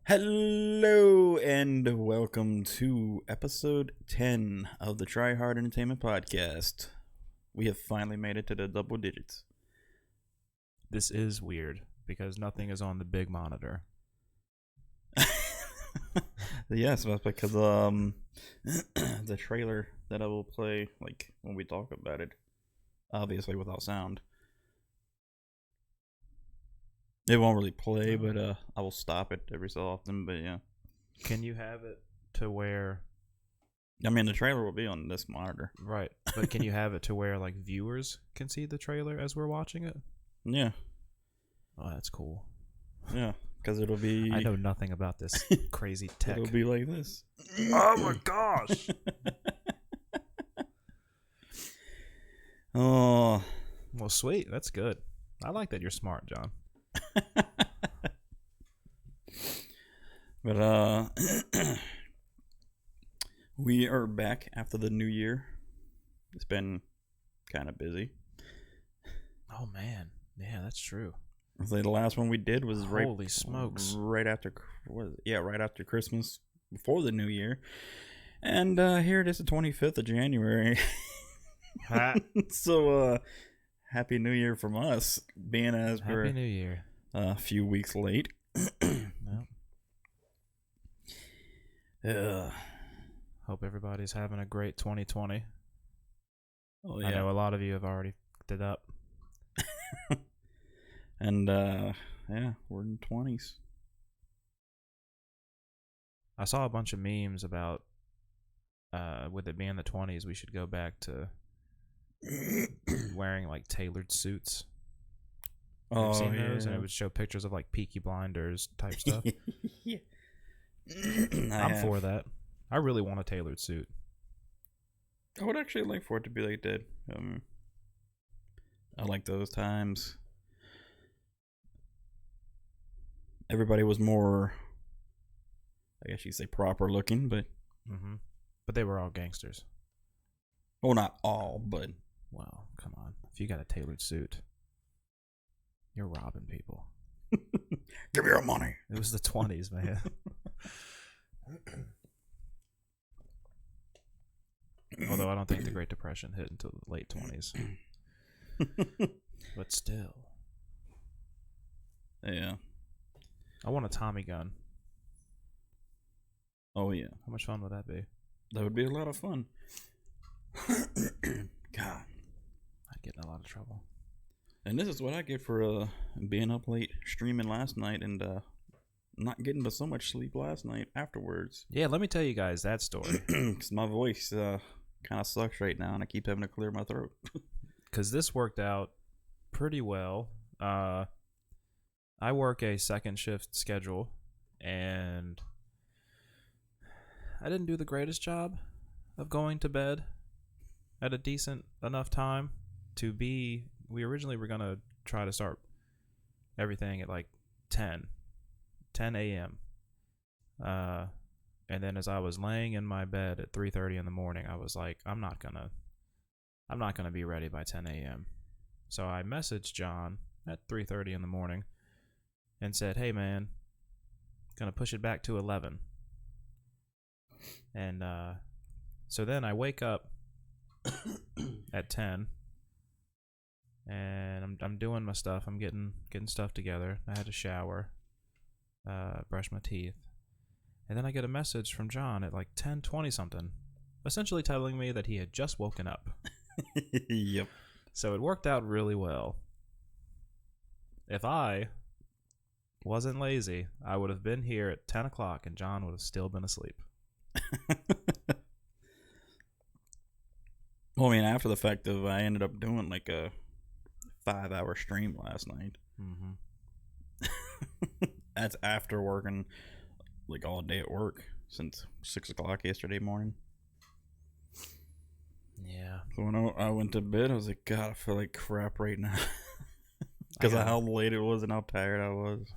Hello and welcome to episode 10 of the Try Hard Entertainment Podcast. We have finally made it to the double digits. This is weird because nothing is on the big monitor. Yes, that's because the trailer that I will play when we talk about it, obviously without sound. It won't really play, but I will stop it every so often. But yeah, Can you have it to where, I mean the trailer will be on this monitor. right, but can you have it to where like viewers can see the trailer as we're watching it? Yeah, Oh, that's cool. yeah, because it'll be. I know nothing about this crazy tech. It'll be like this. Oh my gosh. Oh, Well, sweet. That's good. I like that you're smart, John. but we are back after the new year. It's been kind of busy. Oh man. Yeah, that's true. I think the last one we did was Holy smokes. right after right after Christmas, before the new year. And here it is, the 25th of January. So happy new year from us, being as Happy we're New Year. a few weeks late. Well, hope everybody's having a great 2020. Oh I know yeah. a lot of you have already fucked it up. And yeah, we're in 20s. I saw a bunch of memes about with it being the 20s, we should go back to wearing like tailored suits. Have you seen those? And it would show pictures of like Peaky Blinders type stuff. Yeah. I'm for that. I really want a tailored suit. I would actually like for it to be like that. I like those times. Everybody was more, I guess you'd say, proper looking, but Mm-hmm. But they were all gangsters. well, not all, but Well, come on. If you got a tailored suit, you're robbing people. give me your money. It was the 20s, man. Although I don't think the Great Depression hit until the late 20s. But still. Yeah. I want a Tommy gun. Oh yeah. How much fun would that be? That would be a lot of fun. God. I'd get in a lot of trouble. And this is what I get for being up late streaming last night and not getting to so much sleep last night afterwards. Yeah, let me tell you guys that story. Because my voice kind of sucks right now and I keep having to clear my throat. Because this worked out pretty well. I work a second shift schedule, and I didn't do the greatest job of going to bed at a decent enough time to be. We originally were going to try to start everything at like 10 a.m. And then as I was laying in my bed at 3:30 in the morning, I was like, I'm not gonna be ready by 10 a.m. So I messaged John at 3:30 in the morning and said, hey man, gonna push it back to 11. And so then I wake up at 10 and I'm doing my stuff. I'm getting stuff together. I had to shower, brush my teeth. And then I get a message from John at like 10:20 something, essentially telling me that he had just woken up. Yep. So it worked out really well. If I wasn't lazy, I would have been here at 10 o'clock and John would have still been asleep. Well, I mean, after the fact of I ended up doing like a 5-hour stream last night. Mm-hmm. That's after working like all day at work since 6 o'clock yesterday morning. Yeah. So when I went to bed, I was like, God, I feel like crap right now. Because of how late it was and how tired I was.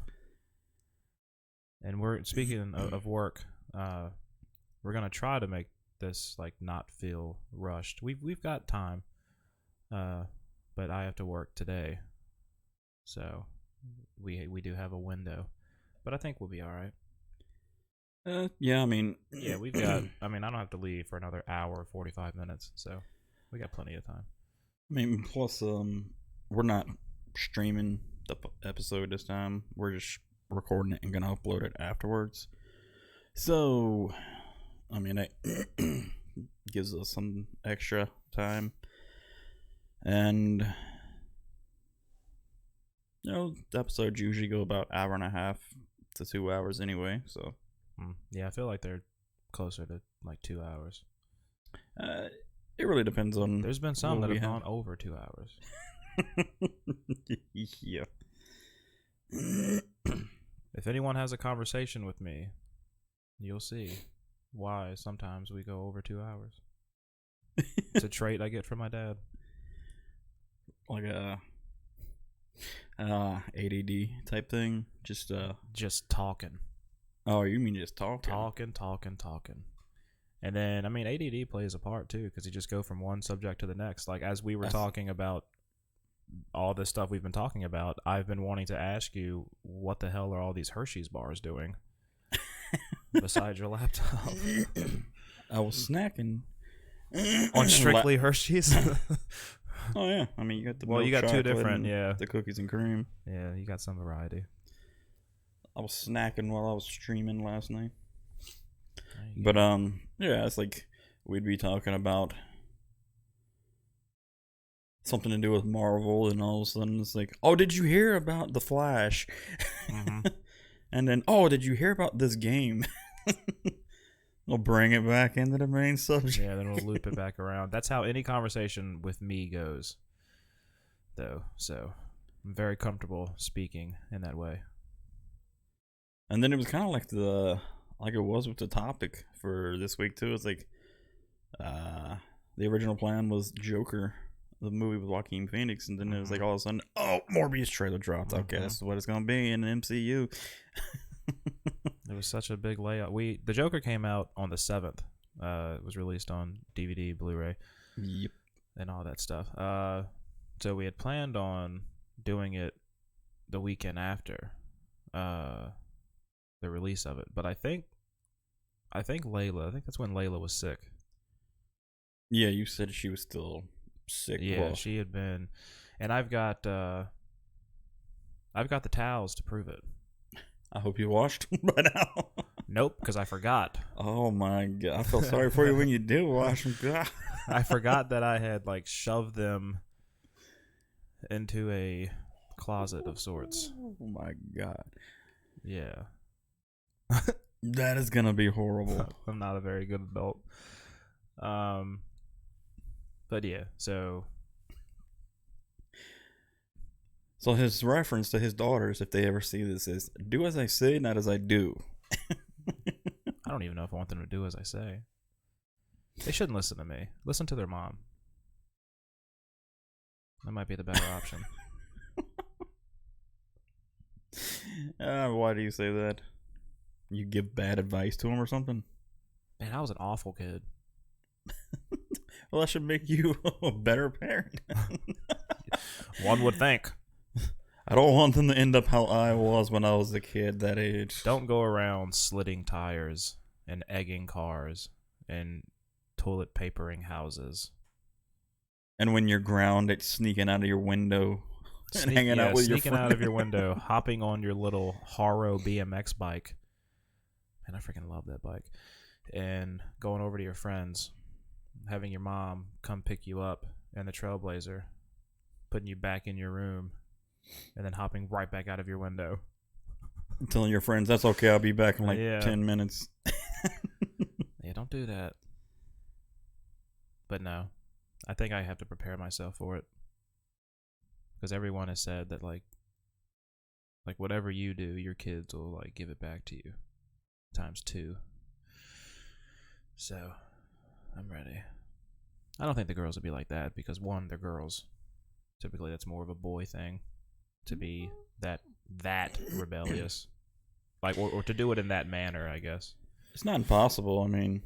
And we're speaking of work. We're gonna try to make this like not feel rushed. We've got time, but I have to work today, so we do have a window. But I think we'll be all right. Yeah, I mean, Yeah, we've got. I mean, I don't have to leave for another hour, 45 minutes, so we got plenty of time. I mean, plus, we're not streaming the episode this time. We're just recording it and gonna upload it afterwards. So, I mean, it gives us some extra time, and the episodes usually go about hour and a half to 2 hours anyway. So, Yeah, I feel like they're closer to like 2 hours. it really depends on. There's been some that have gone over 2 hours. Yeah. If anyone has a conversation with me, you'll see why sometimes we go over 2 hours. It's a trait I get from my dad. Like a ADD type thing. Just talking. Oh, you mean just talking? Talking. And then, I mean, ADD plays a part too, because you just go from one subject to the next. Like, as we were talking about all this stuff we've been talking about, I've been wanting to ask you, what the hell are all these Hershey's bars doing besides your laptop? I was snacking on strictly Hershey's. Oh yeah, I mean, you got the you got two different, the cookies and cream. Yeah, you got some variety. I was snacking while I was streaming last night. But yeah, it's like we'd be talking about something to do with Marvel, and all of a sudden it's like, oh, did you hear about the Flash? Mm-hmm. And then, oh, did you hear about this game? We'll bring it back into the main subject. Yeah, then we'll loop it back around. That's how any conversation with me goes, though. So I'm very comfortable speaking in that way. And then it was kind of like it was with the topic for this week too. It's like the original plan was Joker, the movie with Joaquin Phoenix, and then it was like all of a sudden, oh, Morbius trailer dropped. Okay, this is what it's gonna be in the MCU. It was such a big layout. The Joker came out on the 7th. It was released on DVD, Blu-ray, yep, and all that stuff. So we had planned on doing it the weekend after the release of it, but I think Layla. I think that's when Layla was sick. Yeah, you said she was still sick. Yeah, she had been, and I've got the towels to prove it. I hope you washed them by now. Nope, because I forgot. Oh my god, I felt sorry for you when you did wash them. God. I forgot that I had shoved them into a closet of sorts. Oh my god. Yeah. That is gonna be horrible. I'm not a very good adult. But yeah, so his reference to his daughters, if they ever see this, is do as I say, not as I do. I don't even know if I want them to do as I say. They shouldn't listen to me. Listen to their mom. That might be the better option. Why do you say that? You give bad advice to him or something? Man, I was an awful kid. Well, that should make you a better parent. One would think. I don't want them to end up how I was when I was a kid that age. Don't go around slitting tires and egging cars and toilet papering houses. And when you're grounded, sneaking out of your window and hanging out with your friends. Sneaking out of your window, hopping on your little Haro BMX bike. Man, I freaking love that bike. And going over to your friends, having your mom come pick you up in the Trailblazer, putting you back in your room, and then hopping right back out of your window. Telling your friends, that's okay, I'll be back in 10 minutes. Yeah, don't do that. But no, I think I have to prepare myself for it. Because everyone has said that, like whatever you do, your kids will, give it back to you. ×2. So, I'm ready. I don't think the girls will be like that, because one, they're girls. Typically, that's more of a boy thing. To be that rebellious, or to do it in that manner, I guess. It's not impossible. I mean,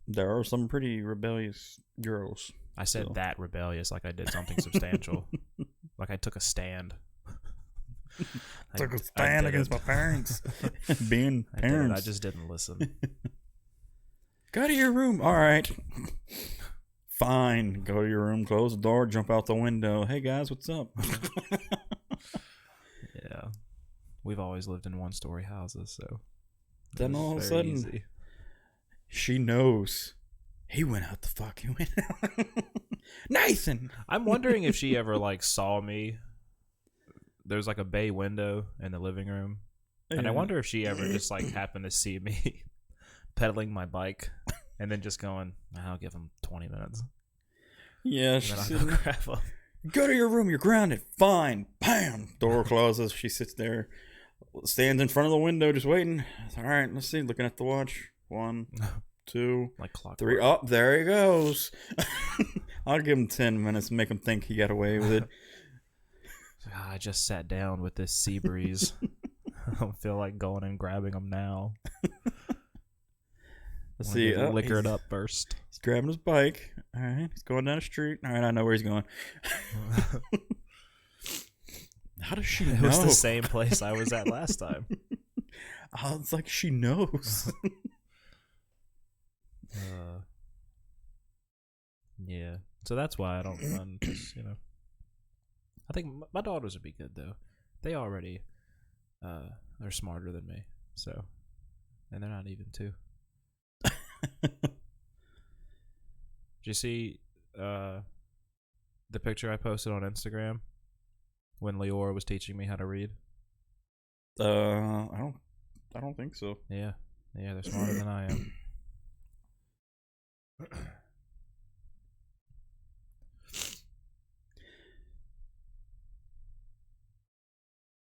there are some pretty rebellious girls. I said that rebellious, like I did something substantial, like I took a stand. Took a stand against my parents. Being parents. I just didn't listen. Go to your room. All right. Fine. Go to your room, close the door, jump out the window. Hey, guys, what's up? Yeah. We've always lived in one-story houses, so... Then all of a sudden, easy. She knows. He went out the fucking window. Nathan! I'm wondering if she ever, like, saw me. There's, like, a bay window in the living room. Yeah. And I wonder if she ever just, like, happened to see me pedaling my bike and then just going, I'll give him 20 minutes. Yeah, she's go to your room, you're grounded. Fine. Bam! Door closes. She sits there, stands in front of the window, just waiting. All right, let's see. Looking at the watch. 1, 2, like clockwork. 3. Oh, there he goes. I'll give him 10 minutes and make him think he got away with it. I just sat down with this sea breeze. I don't feel like going and grabbing him now. Let's see. Liquored up first. He's grabbing his bike. All right. He's going down the street. All right. I know where he's going. How does she know? It was the same place I was at last time. Oh, it's like she knows. Yeah. So that's why I don't run. Just, you know. I think my daughters would be good though. They already, they're smarter than me. So, and they're not even 2. Did you see the picture I posted on Instagram when Leora was teaching me how to read? I don't think so. Yeah, they're smarter than I am.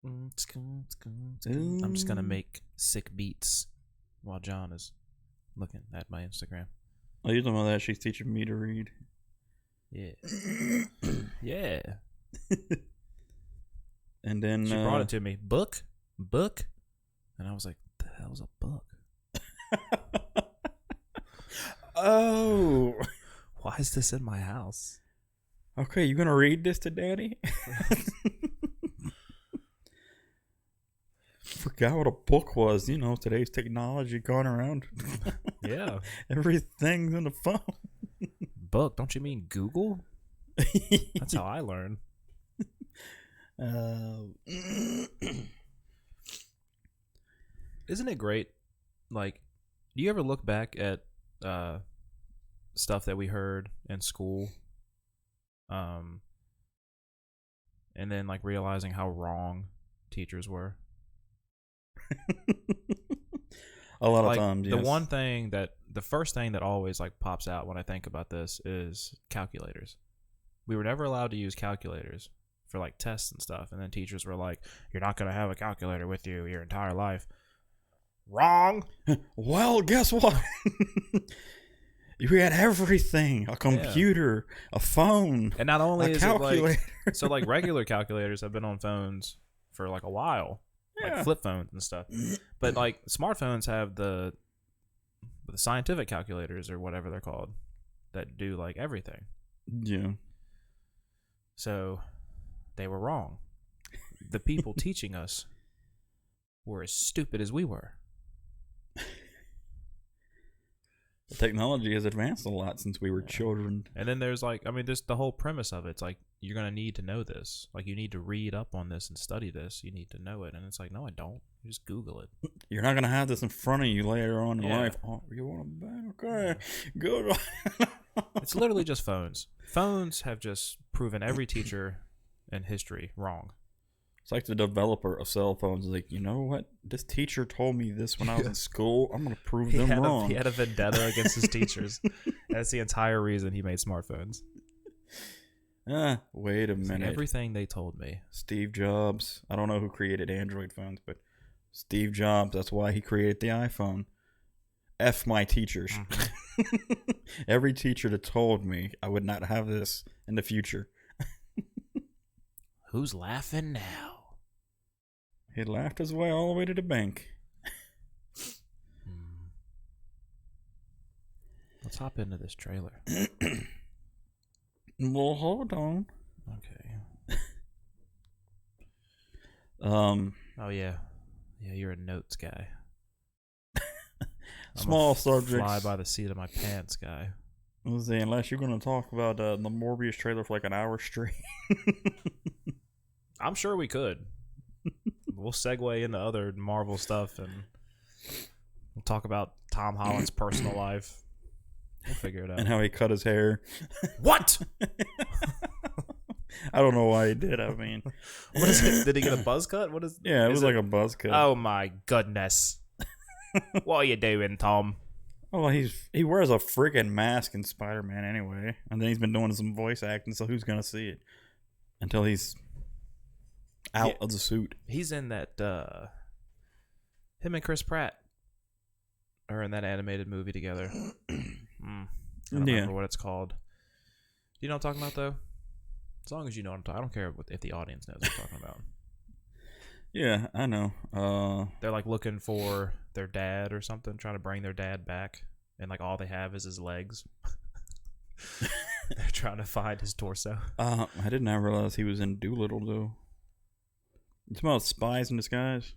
I'm just gonna make sick beats while John is looking at my Instagram. Oh, you're talking about that? She's teaching me to read. Yeah. Yeah. And then she brought it to me. Book? And I was like, the hell's a book? Oh. Why is this in my house? Okay, you gonna read this to Daddy? Forgot what a book was. You know, today's technology going around. Yeah. Everything's in the phone. Book? Don't you mean Google? That's how I learn. Isn't it great? Like, do you ever look back at stuff that we heard in school? And then, like, realizing how wrong teachers were? A lot like, of times, yes. The first thing that always like pops out when I think about this is calculators. We were never allowed to use calculators for like tests and stuff, and then teachers were like, "You're not going to have a calculator with you your entire life." Wrong. Well, guess what? You had everything: a computer, a phone, and not only a is calculator. It like, so like regular calculators have been on phones for like a while. Like flip phones and stuff, but like smartphones have the scientific calculators or whatever they're called that do like everything. Yeah. So they were wrong. The people teaching us were as stupid as we were. The technology has advanced a lot since we were children. And then there's like, I mean, just the whole premise of it's like, you're going to need to know this. Like, you need to read up on this and study this. You need to know it. And it's like, no, I don't. You just Google it. You're not going to have this in front of you later on in life. Oh, you want to bet? Okay. Good. It's literally just phones. Phones have just proven every teacher in history wrong. It's like the developer of cell phones is like, you know what? This teacher told me this when I was in school. I'm going to prove them wrong. He had a vendetta against his teachers. That's the entire reason he made smartphones. Wait a minute. Like everything they told me. Steve Jobs. I don't know who created Android phones, but Steve Jobs. That's why he created the iPhone. F my teachers. Mm-hmm. Every teacher that told me I would not have this in the future. Who's laughing now? He laughed his way all the way to the bank. Let's hop into this trailer. Well, hold on. Okay. Oh yeah, yeah. You're a notes guy. Small I'm a subjects. fly by the seat of my pants guy. Let's see, unless you're going to talk about the Morbius trailer for like an hour straight. I'm sure we could. We'll segue into other Marvel stuff and we'll talk about Tom Holland's personal life. We'll figure it out. And how he cut his hair. What? I don't know why he did. I mean, What is it? Did he get a buzz cut? What is? Yeah, it is was like a buzz cut. Oh my goodness! What are you doing, Tom? Oh, he wears a freaking mask in Spider-Man anyway, and then he's been doing some voice acting. So who's gonna see it until he's out of the suit? He's in that. Him and Chris Pratt are in that animated movie together. I don't remember what it's called. Do you know what I'm talking about though? As long as you know what I'm talking, I don't care if the audience knows what I'm talking about. Yeah, I know. They're like looking for their dad or something, trying to bring their dad back, and like all they have is his legs. They're trying to find his torso. I did not realize he was in Doolittle though. It's about spies in disguise.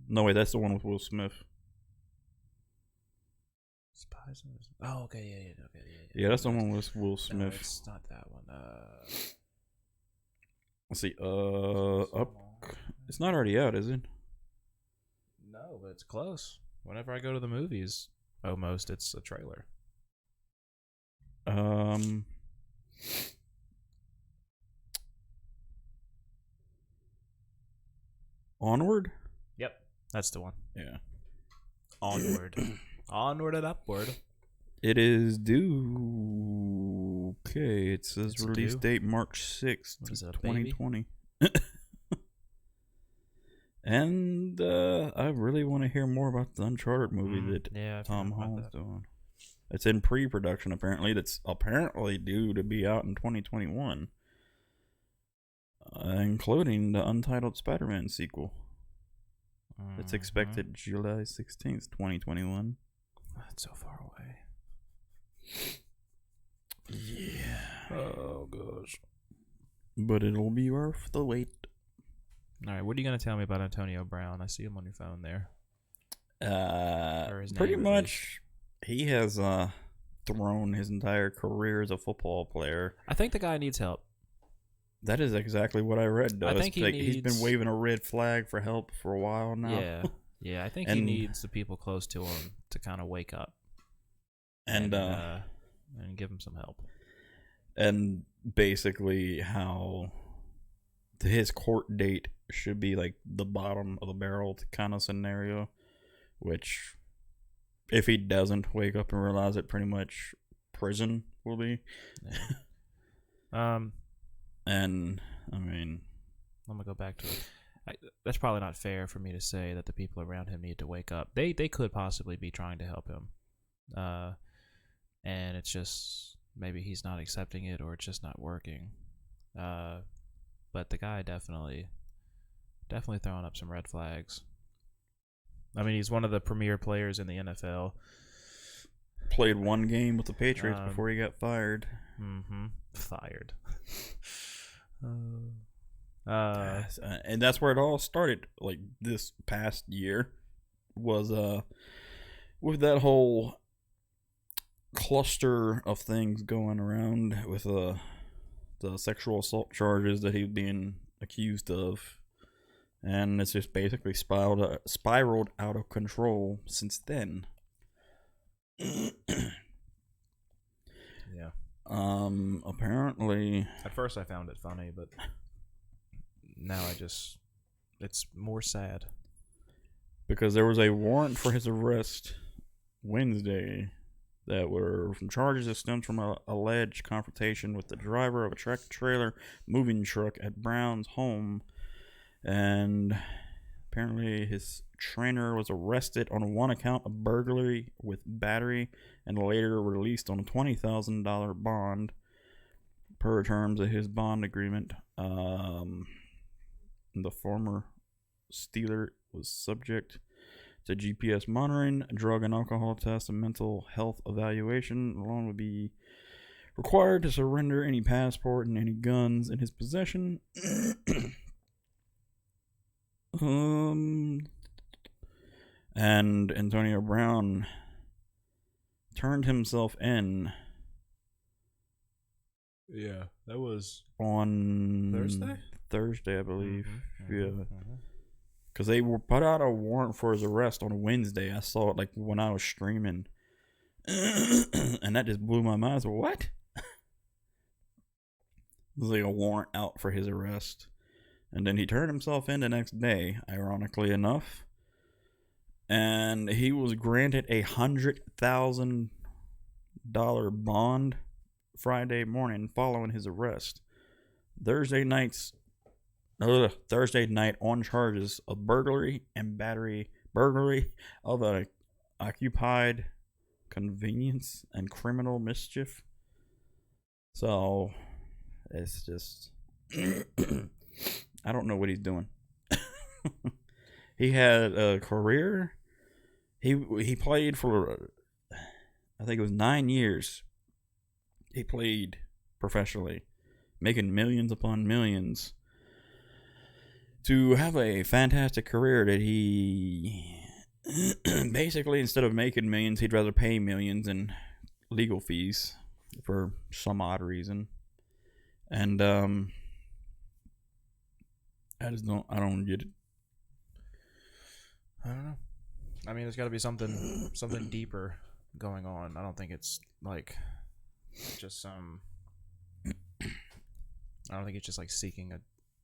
No, wait, that's the one with Will Smith. Spies. Oh, okay, yeah, okay, yeah. Yeah, that's the one with Will Smith. No, it's not that one. Let's see. Up. It's not already out, is it? No, but it's close. Whenever I go to the movies, almost it's a trailer. Onward? Yep, that's the one. Yeah. Onward. Onward and upward. It is due. Okay, it says It's release due? date March 6th, What is it, a baby? 2020. And I really want to hear more about the Uncharted movie that Yeah, I Tom forgot about Holland's that. doing. It's in pre-production apparently. That's apparently due to be out in 2021, including the untitled Spider-Man sequel. It's expected July 16th, 2021. That's so far away. Yeah. Oh gosh. But it'll be worth the wait. All right, what are you gonna tell me about Antonio Brown? I see him on your phone there. Or his Pretty name, at much, he has thrown his entire career as a football player. I think the guy needs help. That is exactly what I read. Though. I think he's been waving a red flag for help for a while now. Yeah, yeah. I think he needs the people close to him to kind of wake up and give him some help. And basically, how his court date should be like the bottom of the barrel kind of scenario, which if he doesn't wake up and realize it, pretty much prison will be. Yeah. And I mean, I'm gonna go back to it. That's probably not fair for me to say that the people around him need to wake up. They could possibly be trying to help him, and it's just maybe he's not accepting it or it's just not working. But the guy definitely throwing up some red flags. I mean, he's one of the premier players in the NFL. played one game with the Patriots before he got fired. Fired. And that's where it all started. Like this past year was with that whole cluster of things going around with the sexual assault charges that he's being accused of, and it's just basically spiraled out of control since then. Yeah. Apparently, at first I found it funny, but now it's more sad. Because there was a warrant for his arrest Wednesday that were from charges that stemmed from an alleged confrontation with the driver of a tractor-trailer moving truck at Brown's home. And apparently his trainer was arrested on one account of burglary with battery and later released on a $20,000 bond per terms of his bond agreement. The former Steeler was subject to GPS monitoring, drug and alcohol tests, and mental health evaluation. The loan would be required to surrender any passport and any guns in his possession. And Antonio Brown turned himself in. Yeah, that was on Thursday, I believe. Yeah. Because they put out a warrant for his arrest on Wednesday. I saw it like when I was streaming. And that just blew my mind. I was like, what? It was like a warrant out for his arrest. And then he turned himself in the next day, ironically enough. And he was granted $100,000 bond Friday morning following his arrest. Thursday night on charges of burglary of an occupied convenience and criminal mischief. So it's just I don't know what he's doing. He had a career. He played for, I think it was 9 years. He played professionally, making millions upon millions. To have a fantastic career that he basically, instead of making millions, he'd rather pay millions in legal fees for some odd reason. And I don't get it. I don't know. I mean, there's got to be something deeper going on. I don't think it's like just some. I don't think it's just like seeking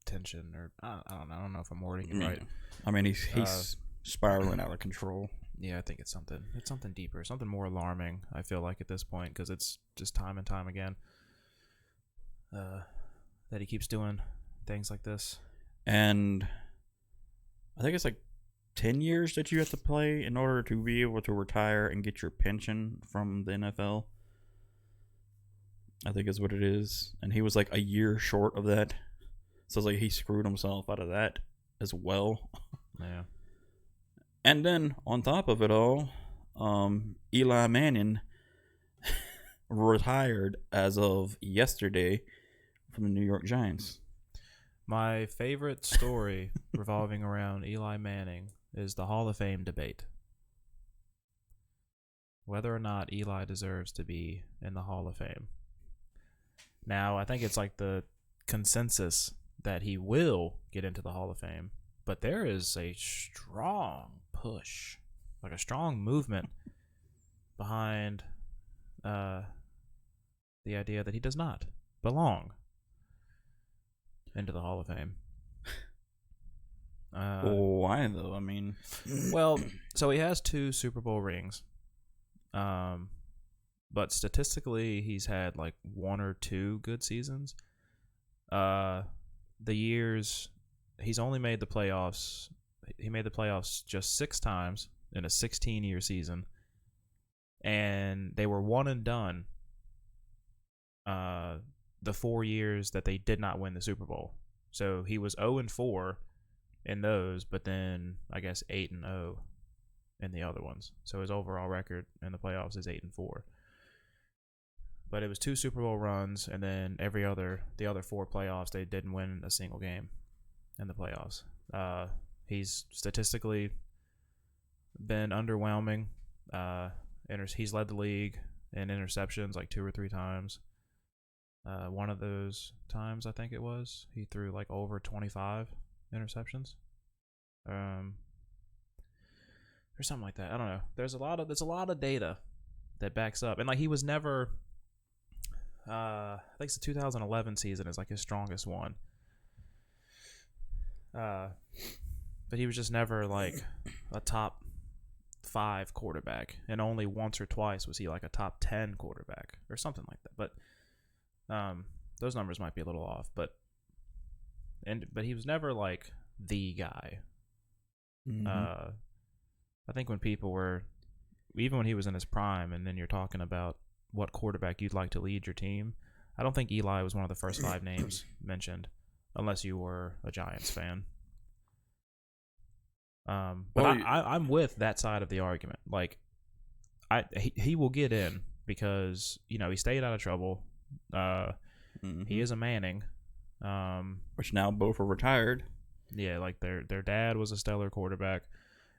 attention, or I don't know. I don't know if I'm wording it right. I mean, he's spiraling out of control. Yeah, I think it's something. It's something deeper, something more alarming. I feel like at this point, because it's just time and time again that he keeps doing things like this. And I think it's like 10 years that you have to play in order to be able to retire and get your pension from the NFL. I think is what it is. And he was like a year short of that. So it's like he screwed himself out of that as well. Yeah. And then on top of it all, Eli Manning retired as of yesterday from the New York Giants. My favorite story revolving around Eli Manning is the Hall of Fame debate. Whether or not Eli deserves to be in the Hall of Fame. Now, I think it's like the consensus that he will get into the Hall of Fame, but there is a strong push, like a strong movement behind the idea that he does not belong into the Hall of Fame. Why though? I mean, well, so he has 2 Super Bowl rings, but statistically he's had like 1 or 2 good seasons. The years he's only made the playoffs, he made the playoffs just 6 times in a 16-year season, and they were one and done the 4 years that they did not win the Super Bowl. So he was 0-4 in those, but then I guess 8-0 in the other ones. So his overall record in the playoffs is 8-4. But it was 2 Super Bowl runs, and then the other 4 playoffs, they didn't win a single game in the playoffs. He's statistically been underwhelming. He's led the league in interceptions like 2 or 3 times. One of those times, I think it was, he threw like over 25 interceptions. Or something like that. I don't know. There's a lot of data that backs up, and like he was never. I think it's the 2011 season is like his strongest one. But he was just never like a top 5 quarterback, and only once or twice was he like a top 10 quarterback or something like that. But those numbers might be a little off, but he was never like the guy. mm-hmm. I think when people were, even when he was in his prime, and then you're talking about what quarterback you'd like to lead your team, I don't think Eli was one of the first 5 names mentioned, unless you were a Giants fan. But I'm with that side of the argument. Like, he will get in because, you know, he stayed out of trouble. He is a Manning. Which now both are retired. Yeah, like their dad was a stellar quarterback.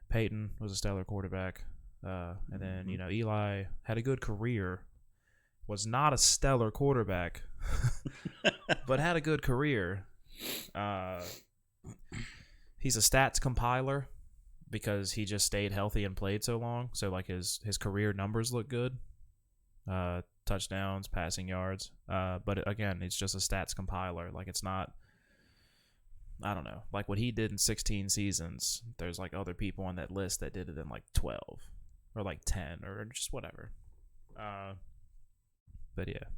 Peyton was a stellar quarterback. And then, Eli had a good career. Was not a stellar quarterback, but had a good career. He's a stats compiler because he just stayed healthy and played so long. So like his career numbers look good. Touchdowns, passing yards. But again, it's just a stats compiler. Like it's not, I don't know, like what he did in 16 seasons. There's like other people on that list that did it in like 12 or like 10 or just whatever. But yeah,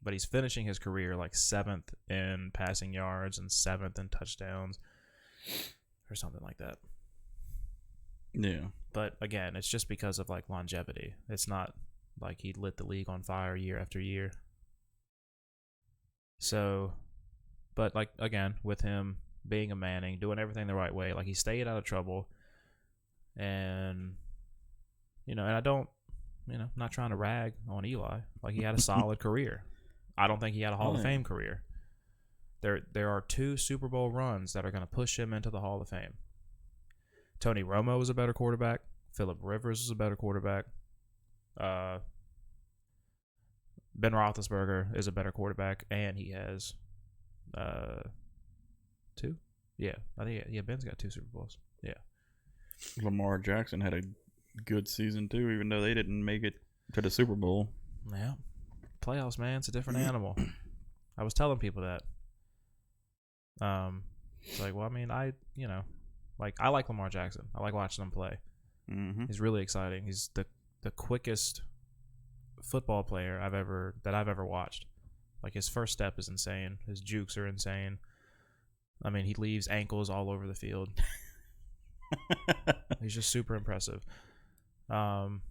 but he's finishing his career like 7th in passing yards and 7th in touchdowns or something like that. Yeah. But again, it's just because of like longevity. It's not like he lit the league on fire year after year. So, but like again, with him being a Manning, doing everything the right way, like he stayed out of trouble. And and I don't, not trying to rag on Eli. Like he had a solid career. I don't think he had a Hall of Fame career. There are 2 Super Bowl runs that are going to push him into the Hall of Fame. Tony Romo was a better quarterback. Phillip Rivers was a better quarterback. Ben Roethlisberger is a better quarterback, and he has 2. Yeah, I think Ben's got 2 Super Bowls. Yeah. Lamar Jackson had a good season too, even though they didn't make it to the Super Bowl. Yeah, playoffs, man, it's a different animal. I was telling people that. It's like, well, I mean, I like Lamar Jackson. I like watching him play. Mm-hmm. He's really exciting. He's the quickest football player I've ever watched. Like his first step is insane. His jukes are insane. I mean, he leaves ankles all over the field. He's just super impressive. But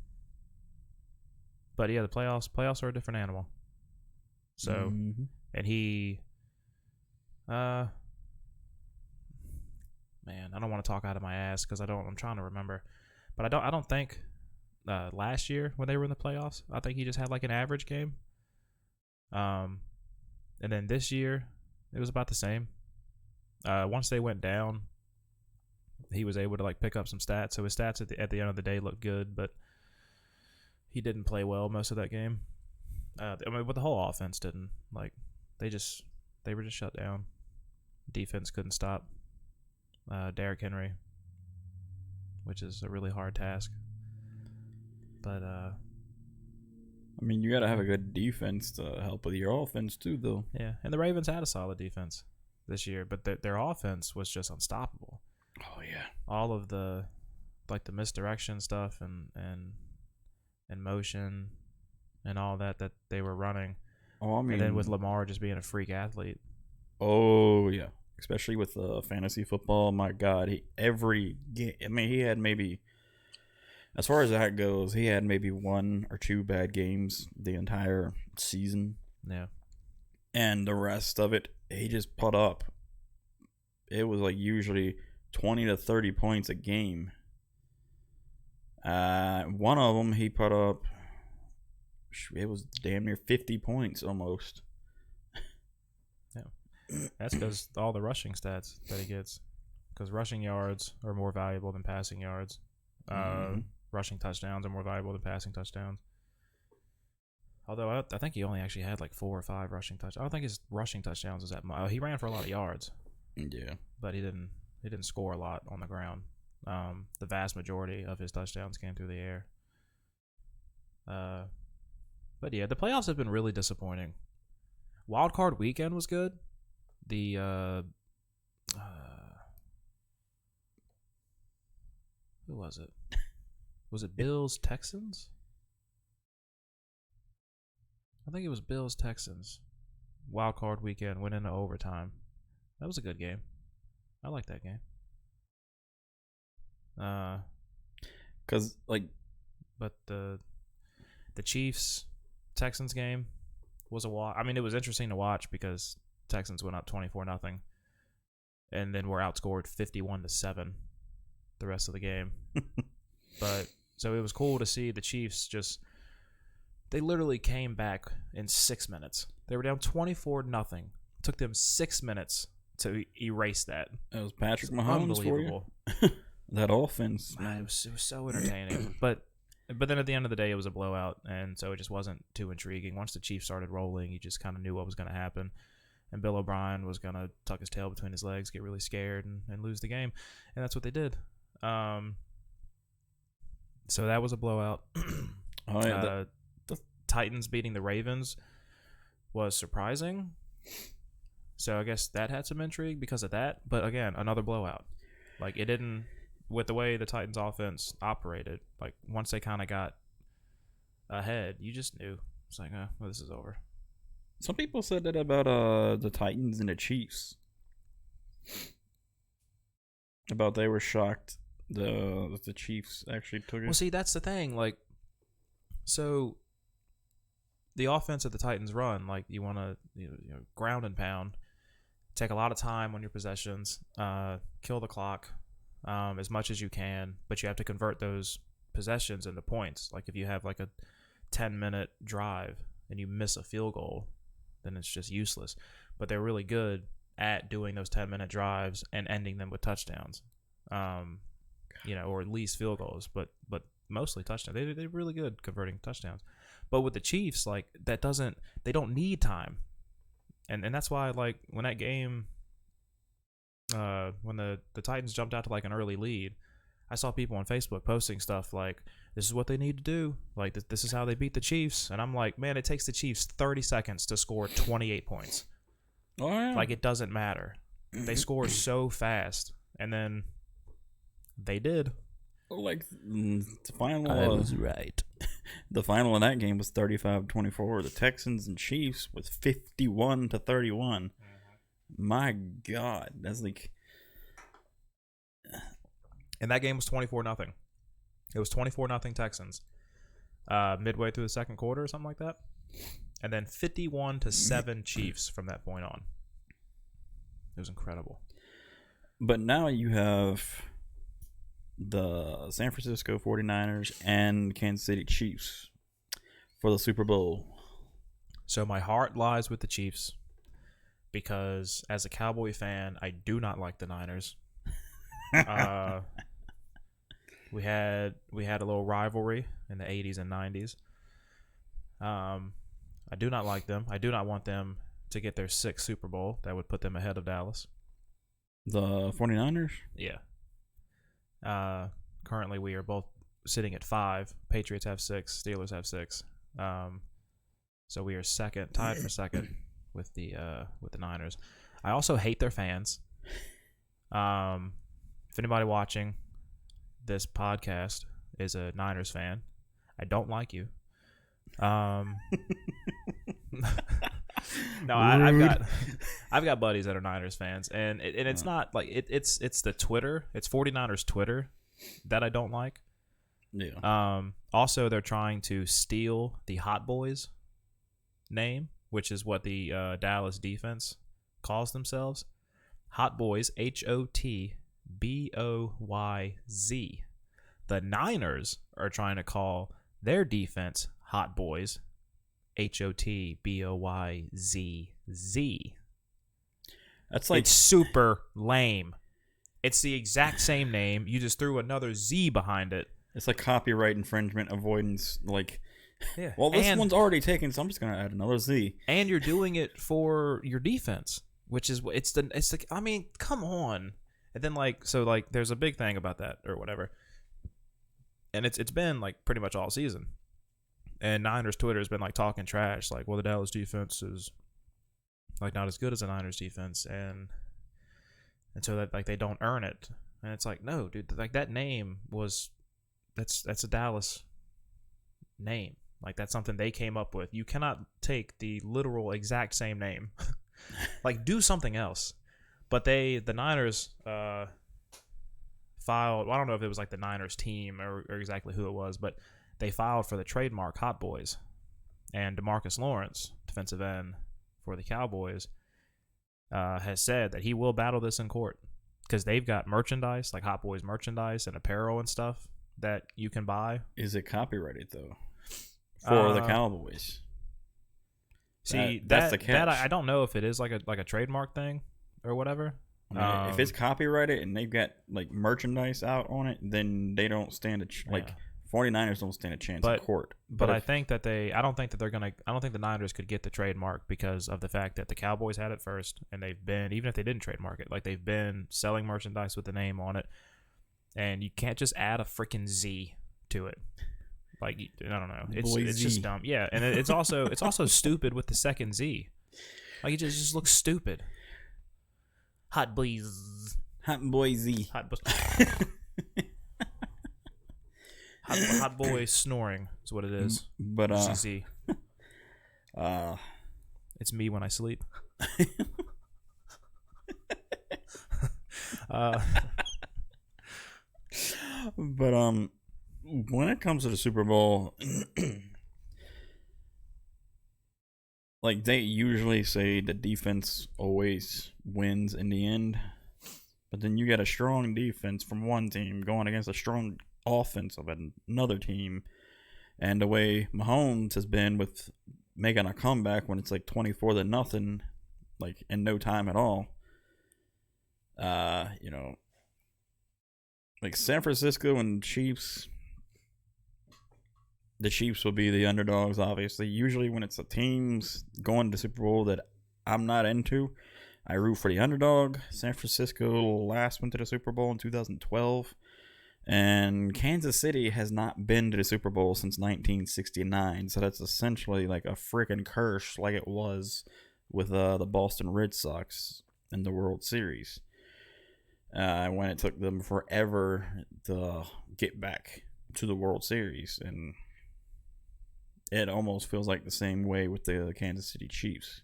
yeah, the playoffs are a different animal. So, and he, man, I don't want to talk out of my ass because I'm trying to remember, but I don't think last year when they were in the playoffs, I think he just had like an average game. And then this year it was about the same. Once they went down, he was able to like pick up some stats. So his stats at the end of the day looked good, but he didn't play well most of that game. But the whole offense didn't. Like they were just shut down. Defense couldn't stop Derrick Henry, which is a really hard task. But I mean, you got to have a good defense to help with your offense too, though. Yeah, and the Ravens had a solid defense this year, but their offense was just unstoppable. Oh yeah, all of the misdirection stuff and motion and all that they were running. Oh, I mean, and then with Lamar just being a freak athlete. Oh yeah, especially with fantasy football. My God, he had maybe, as far as that goes, he had maybe 1 or 2 bad games the entire season. Yeah, and the rest of it, he just put up. It was like usually 20 to 30 points a game. One of them he put up, it was damn near 50 points almost. Yeah, that's because all the rushing stats that he gets, because rushing yards are more valuable than passing yards. Rushing touchdowns are more valuable than passing touchdowns. Although I think he only actually had like 4 or 5 rushing touchdowns. I don't think his rushing touchdowns was that much. He ran for a lot of yards. Yeah, but he didn't score a lot on the ground. The vast majority of his touchdowns came through the air. But yeah, the playoffs have been really disappointing. Wild card weekend was good. The who was it? Was it Bills Texans? I think it was Bills Texans. Wild card weekend went into overtime. That was a good game. I like that game. But the Chiefs Texans game was a watch. I mean, it was interesting to watch because Texans went up 24-0, and then were outscored 51-7 the rest of the game. But so it was cool to see the Chiefs just They literally came back in 6 minutes. They were down 24-0. Took them 6 minutes to erase that. It was Patrick Mahomes for you. That offense, man. It was so entertaining. But then at the end of the day, it was a blowout, and so it just wasn't too intriguing. Once the Chiefs started rolling, you just kind of knew what was going to happen. And Bill O'Brien was going to tuck his tail between his legs, get really scared, and lose the game. And that's what they did. So that was a blowout. The Titans beating the Ravens was surprising. So I guess that had some intrigue because of that. But again, another blowout. Like, it didn't, with the way the Titans offense operated, like once they kind of got ahead, you just knew. It's like, well, this is over. Some people said that about the Titans and the Chiefs. About they were shocked that the Chiefs actually took it. Well, see, that's the thing. Like, so the offense that the Titans run, like, you want to ground and pound, take a lot of time on your possessions, kill the clock as much as you can, but you have to convert those possessions into points. Like, if you have like a 10-minute drive and you miss a field goal, then it's just useless. But they're really good at doing those 10-minute drives and ending them with touchdowns, or at least field goals, but mostly touchdowns. They're really good converting touchdowns. But with the Chiefs, like, they don't need time. And that's why, like, when that game, when the Titans jumped out to like an early lead, I saw people on Facebook posting stuff like, this is what they need to do. Like, this is how they beat the Chiefs. And I'm like, man, it takes the Chiefs 30 seconds to score 28 points. Oh, yeah. Like, it doesn't matter. They score so fast. And then they did. Like, the final... I was right. The final of that game was 35-24. The Texans and Chiefs was 51-31. My God. That's like... And that game was 24-0. It was 24-0 Texans. Midway through the second quarter or something like that. And then 51-7 Chiefs from that point on. It was incredible. But now you have the San Francisco 49ers and Kansas City Chiefs for the Super Bowl. So my heart lies with the Chiefs because as a Cowboy fan, I do not like the Niners. We had a little rivalry in the 80s and 90s. I do not like them. I do not want them to get their 6th Super Bowl. That would put them ahead of Dallas. The 49ers? Yeah. Currently, we are both sitting at 5. Patriots have 6. Steelers have 6. So we are tied for second with the Niners. I also hate their fans. If anybody watching this podcast is a Niners fan, I don't like you. No, I've got buddies that are Niners fans, and it's not like it's the Twitter, it's 49ers Twitter that I don't like. Yeah. Also, they're trying to steal the Hot Boys name, which is what the Dallas defense calls themselves. Hot Boys, HOTBOYZ. The Niners are trying to call their defense Hot Boys, HOTBOYZZ. That's like, it's super lame. It's the exact same name. You just threw another Z behind it. It's like copyright infringement avoidance. Like, yeah. Well, this one's already taken, so I'm just gonna add another Z. And you're doing it for your defense, which is it's the. I mean, come on. And then there's a big thing about that or whatever. And it's been like pretty much all season. And Niners Twitter has been like talking trash, like, well, the Dallas defense is like not as good as the Niners defense, and so that like they don't earn it. And it's like, no, dude, like that name was that's a Dallas name. Like that's something they came up with. You cannot take the literal exact same name. Like do something else. But the Niners filed, well, I don't know if it was like the Niners team or exactly who it was, but they filed for the trademark Hot Boys. And DeMarcus Lawrence, defensive end for the Cowboys, has said that he will battle this in court because they've got merchandise, like Hot Boys merchandise and apparel and stuff that you can buy. Is it copyrighted, though? for the Cowboys. See, that's the catch. That I don't know if it is like a trademark thing or whatever. I mean, if it's copyrighted and they've got like merchandise out on it, then they don't stand a like 49ers don't stand a chance in court. But I think that I don't think that they're gonna. I don't think the Niners could get the trademark because of the fact that the Cowboys had it first, and they've been, even if they didn't trademark it, like they've been selling merchandise with the name on it, and you can't just add a freaking Z to it. Like, I don't know, it's just dumb. Yeah, and it's also stupid with the second Z. Like, it just looks stupid. Hot boys. Hot boy Z. Hot boy. Hot boy snoring is what it is. But Z. It's me when I sleep. But when it comes to the Super Bowl, like they usually say the defense always wins in the end, but then you got a strong defense from one team going against a strong offense of another team, and the way Mahomes has been with making a comeback when it's like 24-0, like in no time at all. You know, like San Francisco and Chiefs. The Chiefs will be the underdogs, obviously. Usually when it's the teams going to Super Bowl that I'm not into, I root for the underdog. San Francisco last went to the Super Bowl in 2012. And Kansas City has not been to the Super Bowl since 1969. So that's essentially like a freaking curse like it was with the Boston Red Sox in the World Series. When it took them forever to get back to the World Series. And it almost feels like the same way with the Kansas City Chiefs.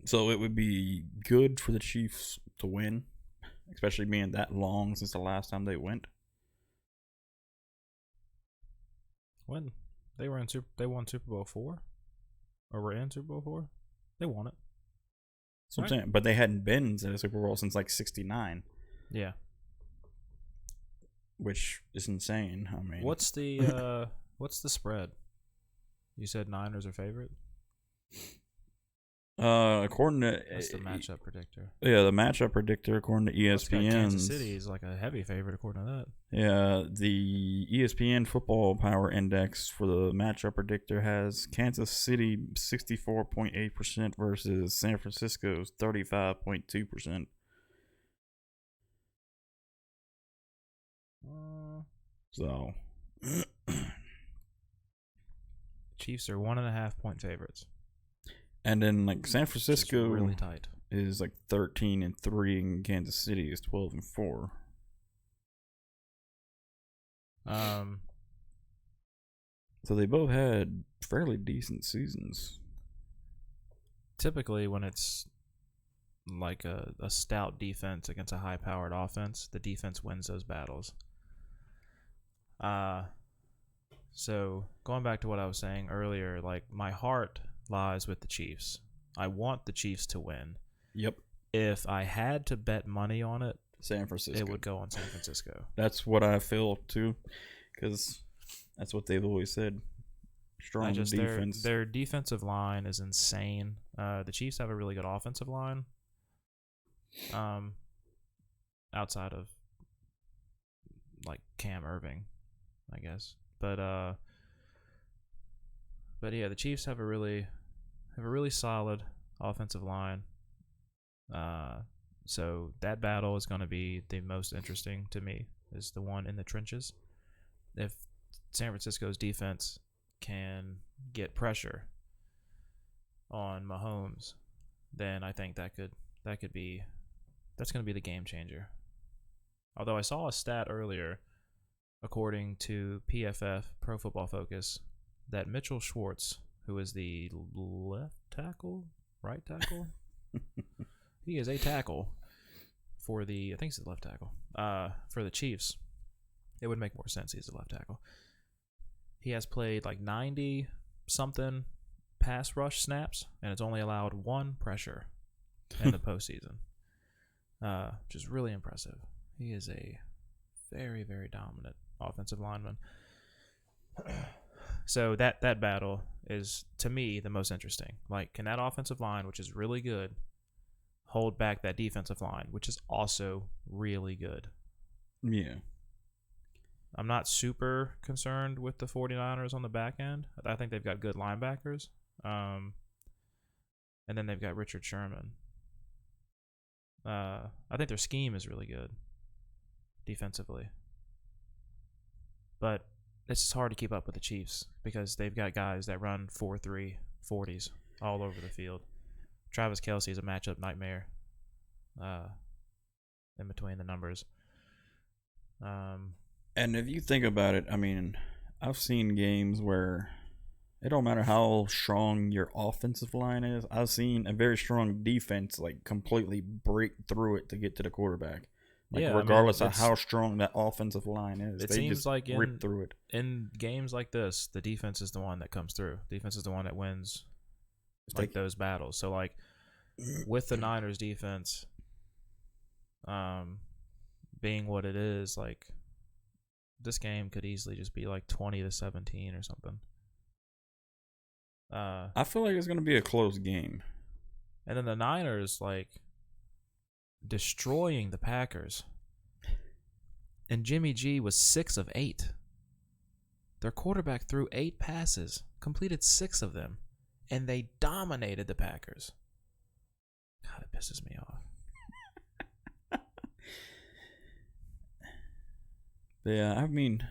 So it would be good for the Chiefs to win, especially being that long since the last time they went. When they won Super Bowl 4, or were in Super Bowl 4, they won it. So right? I'm saying, but they hadn't been to the Super Bowl since like '69. Yeah, which is insane. I mean, what's the spread? You said Niners are favorite. According to that's the matchup predictor. Yeah, the matchup predictor according to ESPN. Kansas City is like a heavy favorite according to that. Yeah, the ESPN Football Power Index for the matchup predictor has Kansas City 64.8% versus San Francisco's 35.2%. So, Chiefs are 1.5 point favorites. And then like San Francisco really tight is like 13-3, and Kansas City is 12-4. So they both had fairly decent seasons. Typically, when it's like a stout defense against a high-powered offense, the defense wins those battles. So going back to what I was saying earlier, like my heart lies with the Chiefs. I want the Chiefs to win. Yep. If I had to bet money on it, San Francisco. It would go on San Francisco. That's what I feel too, because that's what they've always said. Strong defense. Their defensive line is insane. The Chiefs have a really good offensive line. Outside of like Cam Irving, I guess. But yeah, the Chiefs have a really solid offensive line. So that battle is going to be the most interesting to me, is the one in the trenches. If San Francisco's defense can get pressure on Mahomes, then I think that's going to be the game changer. Although I saw a stat earlier, according to PFF, Pro Football Focus, that Mitchell Schwartz, who is the right tackle? He is a tackle for I think he's the left tackle, for the Chiefs. It would make more sense he's the left tackle. He has played like 90-something pass rush snaps, and it's only allowed one pressure in the postseason, which is really impressive. He is a very, very dominant offensive lineman. So that battle is, to me, the most interesting. Like, can that offensive line, which is really good, hold back that defensive line, which is also really good? Yeah. I'm not super concerned with the 49ers on the back end. I think they've got good linebackers. And then they've got Richard Sherman. I think their scheme is really good defensively. But it's just hard to keep up with the Chiefs because they've got guys that run 4.3 40s all over the field. Travis Kelce is a matchup nightmare in between the numbers. And if you think about it, I mean, I've seen games where it don't matter how strong your offensive line is. I've seen a very strong defense like completely break through it to get to the quarterback. Like, yeah, regardless of how strong that offensive line is, it they seems just like rip through it. In games like this, the defense is the one that comes through. Defense is the one that wins like those battles. So like with the Niners defense being what it is, like this game could easily just be like 20-17 or something. I feel like it's going to be a close game. And then the Niners, like, destroying the Packers. And Jimmy G was 6 of 8. Their quarterback threw 8 passes, completed 6 of them, and they dominated the Packers. God, it pisses me off. Yeah, I mean,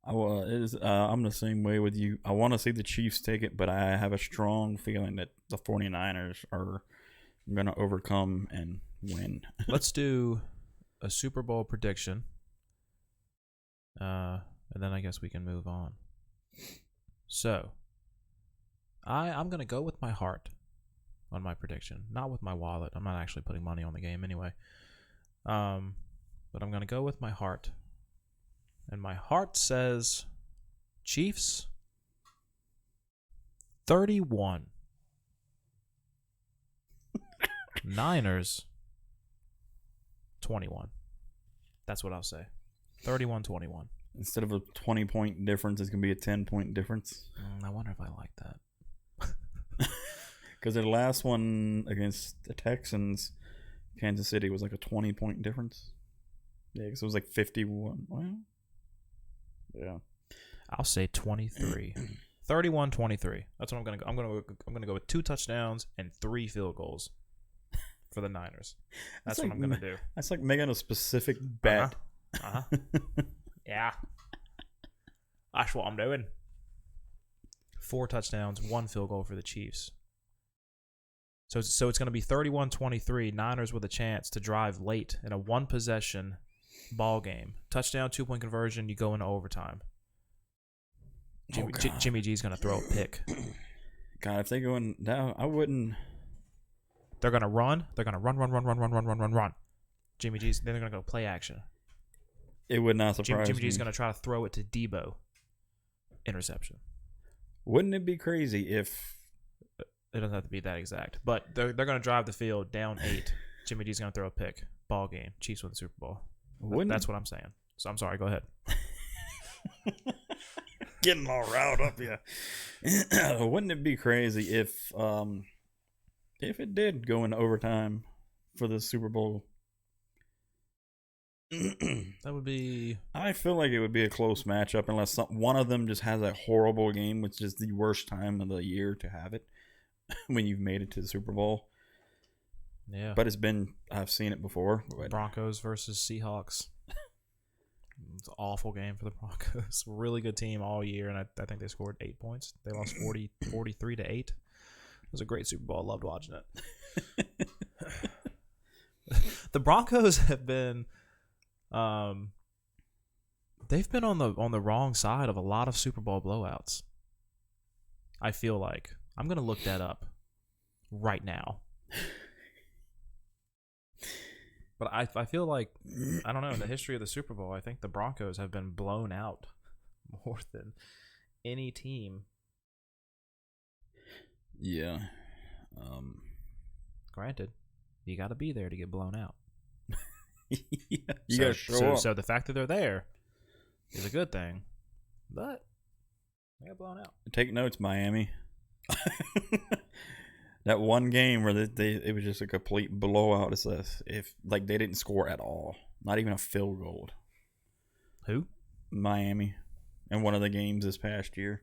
I'm the same way with you. I want to see the Chiefs take it, but I have a strong feeling that the 49ers are going to overcome and win. Let's do a Super Bowl prediction, and then I guess we can move on. So, I'm going to go with my heart on my prediction, not with my wallet. I'm not actually putting money on the game anyway. But I'm going to go with my heart. And my heart says Chiefs 31. Niners 21. That's what I'll say. 31-21. Instead of a 20-point difference, it's going to be a 10-point difference. I wonder if I like that. Because their last one against the Texans, Kansas City, was like a 20-point difference. Yeah, because it was like 51. Well, yeah. I'll say 23. 31-23. That's what I'm gonna go. I'm gonna go with 2 touchdowns and 3 field goals for the Niners. That's what I'm gonna do. That's like making a specific bet. Yeah. That's what I'm doing. 4 touchdowns, 1 field goal for the Chiefs. So it's going to be 31-23. Niners with a chance to drive late in a 1-possession ball game. Touchdown, 2-point conversion. You go into overtime. Jimmy G's going to throw a pick. God, if they go in now, I wouldn't. They're going to run. They're going to run. Jimmy G's. Then they're going to go play action. It would not surprise me. Jimmy G's going to try to throw it to Debo. Interception. Wouldn't it be crazy if... It doesn't have to be that exact. But they're going to drive the field down 8. Jimmy G's going to throw a pick. Ball game. Chiefs win the Super Bowl. That's what I'm saying. So I'm sorry. Go ahead. Getting all riled up, yeah. Wouldn't it be crazy if it did go into overtime for the Super Bowl? That would be... I feel like it would be a close matchup unless one of them just has a horrible game, which is the worst time of the year to have it when you've made it to the Super Bowl. Yeah. But I've seen it before. Broncos versus Seahawks. It's an awful game for the Broncos. Really good team all year, and I think they scored 8 points. They lost 43-8. It was a great Super Bowl. I loved watching it. The Broncos have been... they've been on the wrong side of a lot of Super Bowl blowouts. I feel like I'm gonna look that up right now. But I feel like, I don't know, in the history of the Super Bowl, I think the Broncos have been blown out more than any team. Yeah. Granted, you got to be there to get blown out. Yeah, you got to show up. So the fact that they're there is a good thing. But they got blown out. Take notes, Miami. That one game where it was just a complete blowout. It's if like they didn't score at all, not even a field goal. Who? Miami, in one of the games this past year.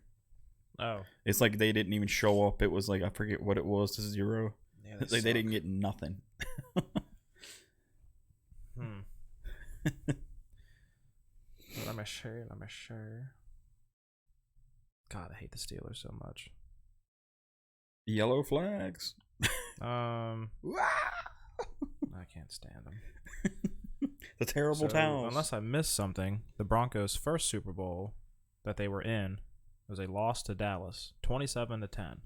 Oh, it's like they didn't even show up. It was like I forget what it was to 0. Yeah, they didn't get nothing. Let me share. God, I hate the Steelers so much. Yellow flags. I can't stand them. The terrible towels. Unless I missed something, the Broncos' first Super Bowl that they were in was a loss to Dallas, 27-10.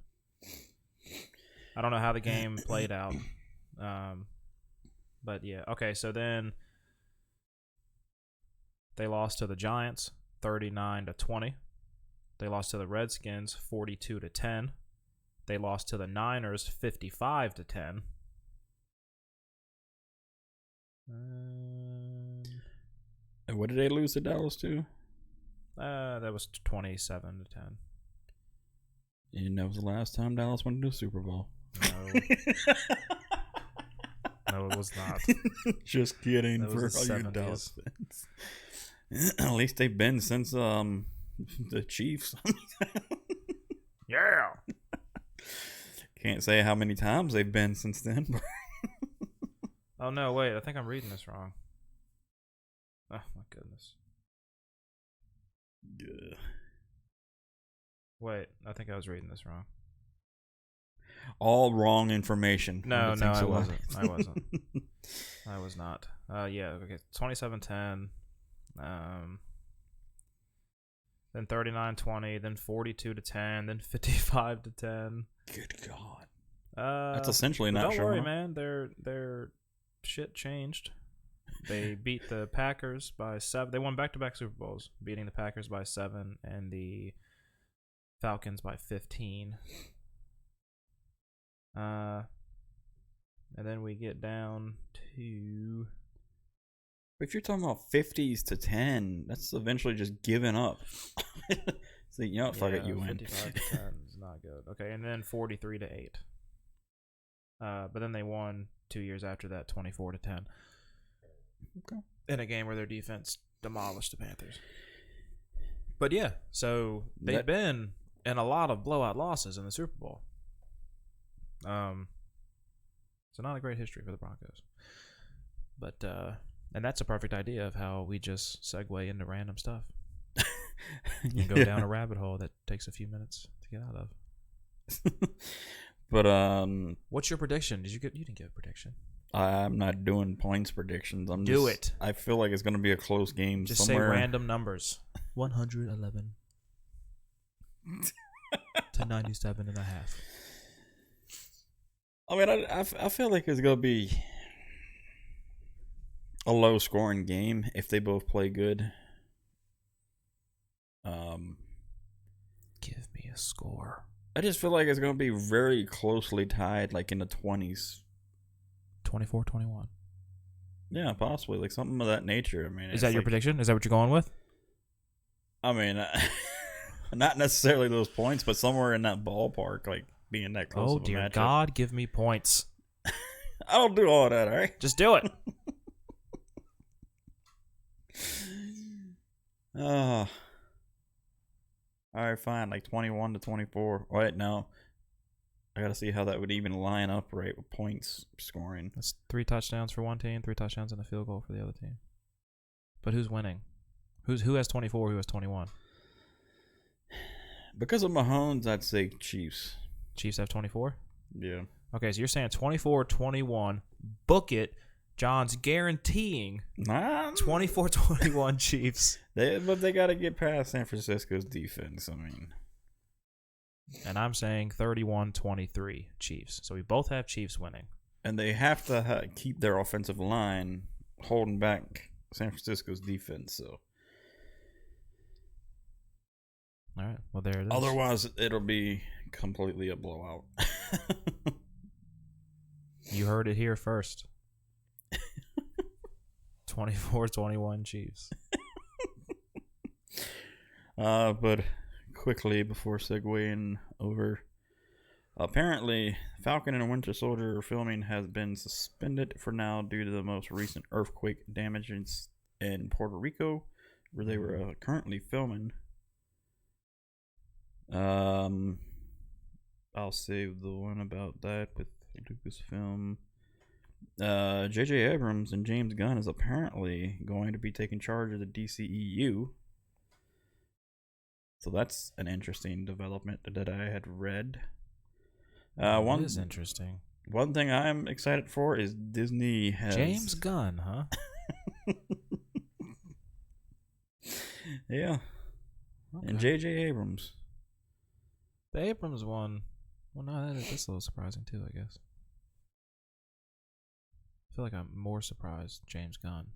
I don't know how the game played out, but yeah. Okay, so then they lost to the Giants, 39-20. They lost to the Redskins, 42-10. They lost to the Niners, 55-10. And what did they lose to Dallas to? That was 27-10. And that was the last time Dallas went to the Super Bowl. No. No, it was not. Just kidding. That was For the all you 70s. Dallas fans. At least they've been since the Chiefs. Yeah. Can't say how many times they've been since then. Oh, no, wait. I think I'm reading this wrong. Oh, my goodness. Yeah. Wait, I think I was reading this wrong. All wrong information. No, It no, takes I a lot. wasn't. I wasn't. I was not. Yeah, okay. 27-10. Then 39-20. Then 42-10. Then 55-10. Good God. That's That's essentially not don't showing worry, up. man. Their shit changed. They beat the Packers by 7. They won back-to-back Super Bowls, beating the Packers by 7 and the Falcons by 15. And then we get down to... If you're talking about 50s to 10, that's eventually just giving up. So, you know, fuck it, you win. 55 to 10 is not good. Okay, and then 43-8. But then they won 2 years after that, 24-10. Okay. In a game where their defense demolished the Panthers. But yeah, so they've been in a lot of blowout losses in the Super Bowl. So not a great history for the Broncos. But and that's a perfect idea of how we just segue into random stuff. And go down a rabbit hole that takes a few minutes to get out of. But what's your prediction? You didn't give a prediction. I'm not doing points predictions. Do it. I feel like it's going to be a close game. Just somewhere. say random numbers. 111 to 97.5. I mean, I feel like it's going to be a low scoring game if they both play good. Give me a score. I just feel like it's going to be very closely tied, like in the 20s. 24-21. Yeah, possibly. Like something of that nature. I mean, Is that your prediction? Is that what you're going with? I mean, not necessarily those points, but somewhere in that ballpark, like being that close. Oh, of a dear matchup. God, give me points. I don't do all that, all right? Just do it. All right, fine. Like 21-24. Wait, no. I got to see how that would even line up right with points scoring. That's 3 touchdowns for one team, 3 touchdowns and a field goal for the other team. But who's winning? Who has 24? Who has 21? Because of Mahomes, I'd say Chiefs. Chiefs have 24? Yeah. Okay, so you're saying 24-21. Book it. John's guaranteeing 24-21 Chiefs. But they got to get past San Francisco's defense. I mean, and I'm saying 31-23 Chiefs. So we both have Chiefs winning. And they have to keep their offensive line holding back San Francisco's defense. So, all right. Well, there it is. otherwise, it'll be completely a blowout. You heard it here first. 24-21 Chiefs. But quickly before segueing over, apparently Falcon and Winter Soldier filming has been suspended for now due to the most recent earthquake damage in Puerto Rico, where they were currently filming. I'll save the one about that with Lucasfilm. J.J. Abrams and James Gunn is apparently going to be taking charge of the DCEU. So that's an interesting development that I had read. One is interesting. One thing I'm excited for is Disney has James Gunn, huh? Yeah. Okay. And J.J. Abrams. The Abrams one. Well, no, that's a little surprising too, I guess. I feel like I'm more surprised James Gunn.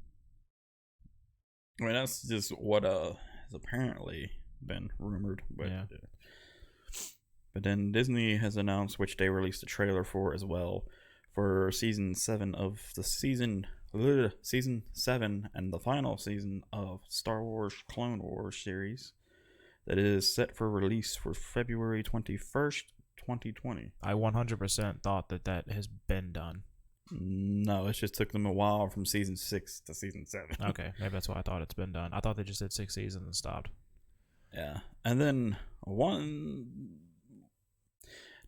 I mean, that's just what has apparently been rumored. But, yeah. But then Disney has announced, which they released a trailer for as well, for season 7 of the season 7 and the final season of Star Wars Clone Wars series that is set for release for February 21st, 2020. I 100% thought that has been done. No, it just took them a while from season 6 to season 7. Okay, maybe that's why I thought it's been done. I thought they just did 6 seasons and stopped. Yeah. And then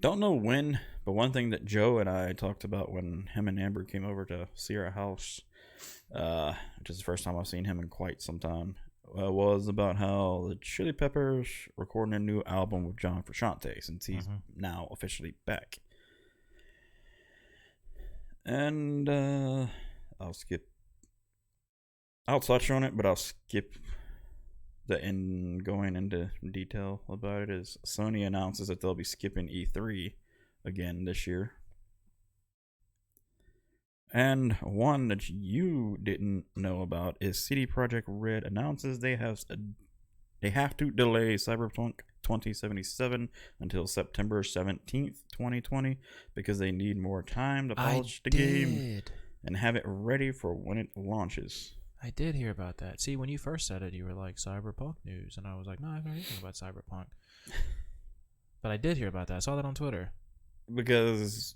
don't know when, but one thing that Joe and I talked about when him and Amber came over to see our house, which is the first time I've seen him in quite some time, was about how the Chili Peppers recording a new album with John Frusciante since he's now officially back. And I'll touch on it, but I'll skip going into detail about it. Is Sony announces that they'll be skipping E3 again this year. And one that you didn't know about is CD Projekt Red announces they have to delay Cyberpunk 2077 until September 17th, 2020 because they need more time to polish the game and have it ready for when it launches. I did hear about that. See, when you first said it, you were like, Cyberpunk news. And I was like, no, I haven't heard anything about Cyberpunk. But I did hear about that. I saw that on Twitter. Because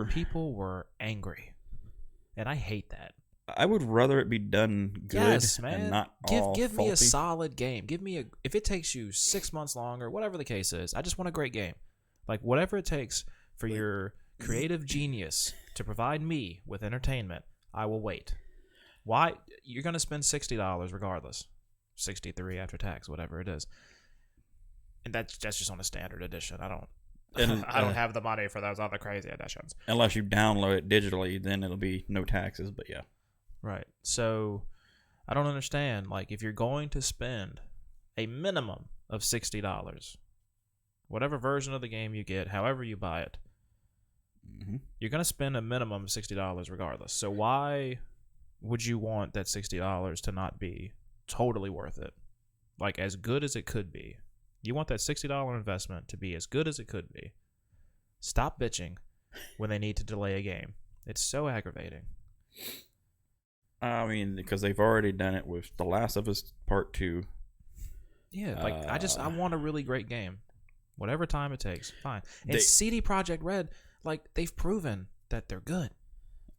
people were angry. And I hate that. I would rather it be done good, yes, man. And not give faulty. Me a solid game. Give me if it takes you 6 months longer, whatever the case is, I just want a great game. Like whatever it takes for your creative genius to provide me with entertainment, I will wait. Why? You're going to spend $60 regardless. $63 after tax, whatever it is. And that's just on a standard edition. I don't have the money for those other crazy editions. Unless you download it digitally, then it'll be no taxes, but yeah. Right. So I don't understand. Like, if you're going to spend a minimum of $60, whatever version of the game you get, however you buy it, you're going to spend a minimum of $60 regardless. So why would you want that $60 to not be totally worth it? Like, as good as it could be. You want that $60 investment to be as good as it could be. Stop bitching when they need to delay a game. It's so aggravating. I mean, because they've already done it with The Last of Us Part 2. Yeah, like, I want a really great game. Whatever time it takes, fine. And CD Projekt Red, like, they've proven that they're good.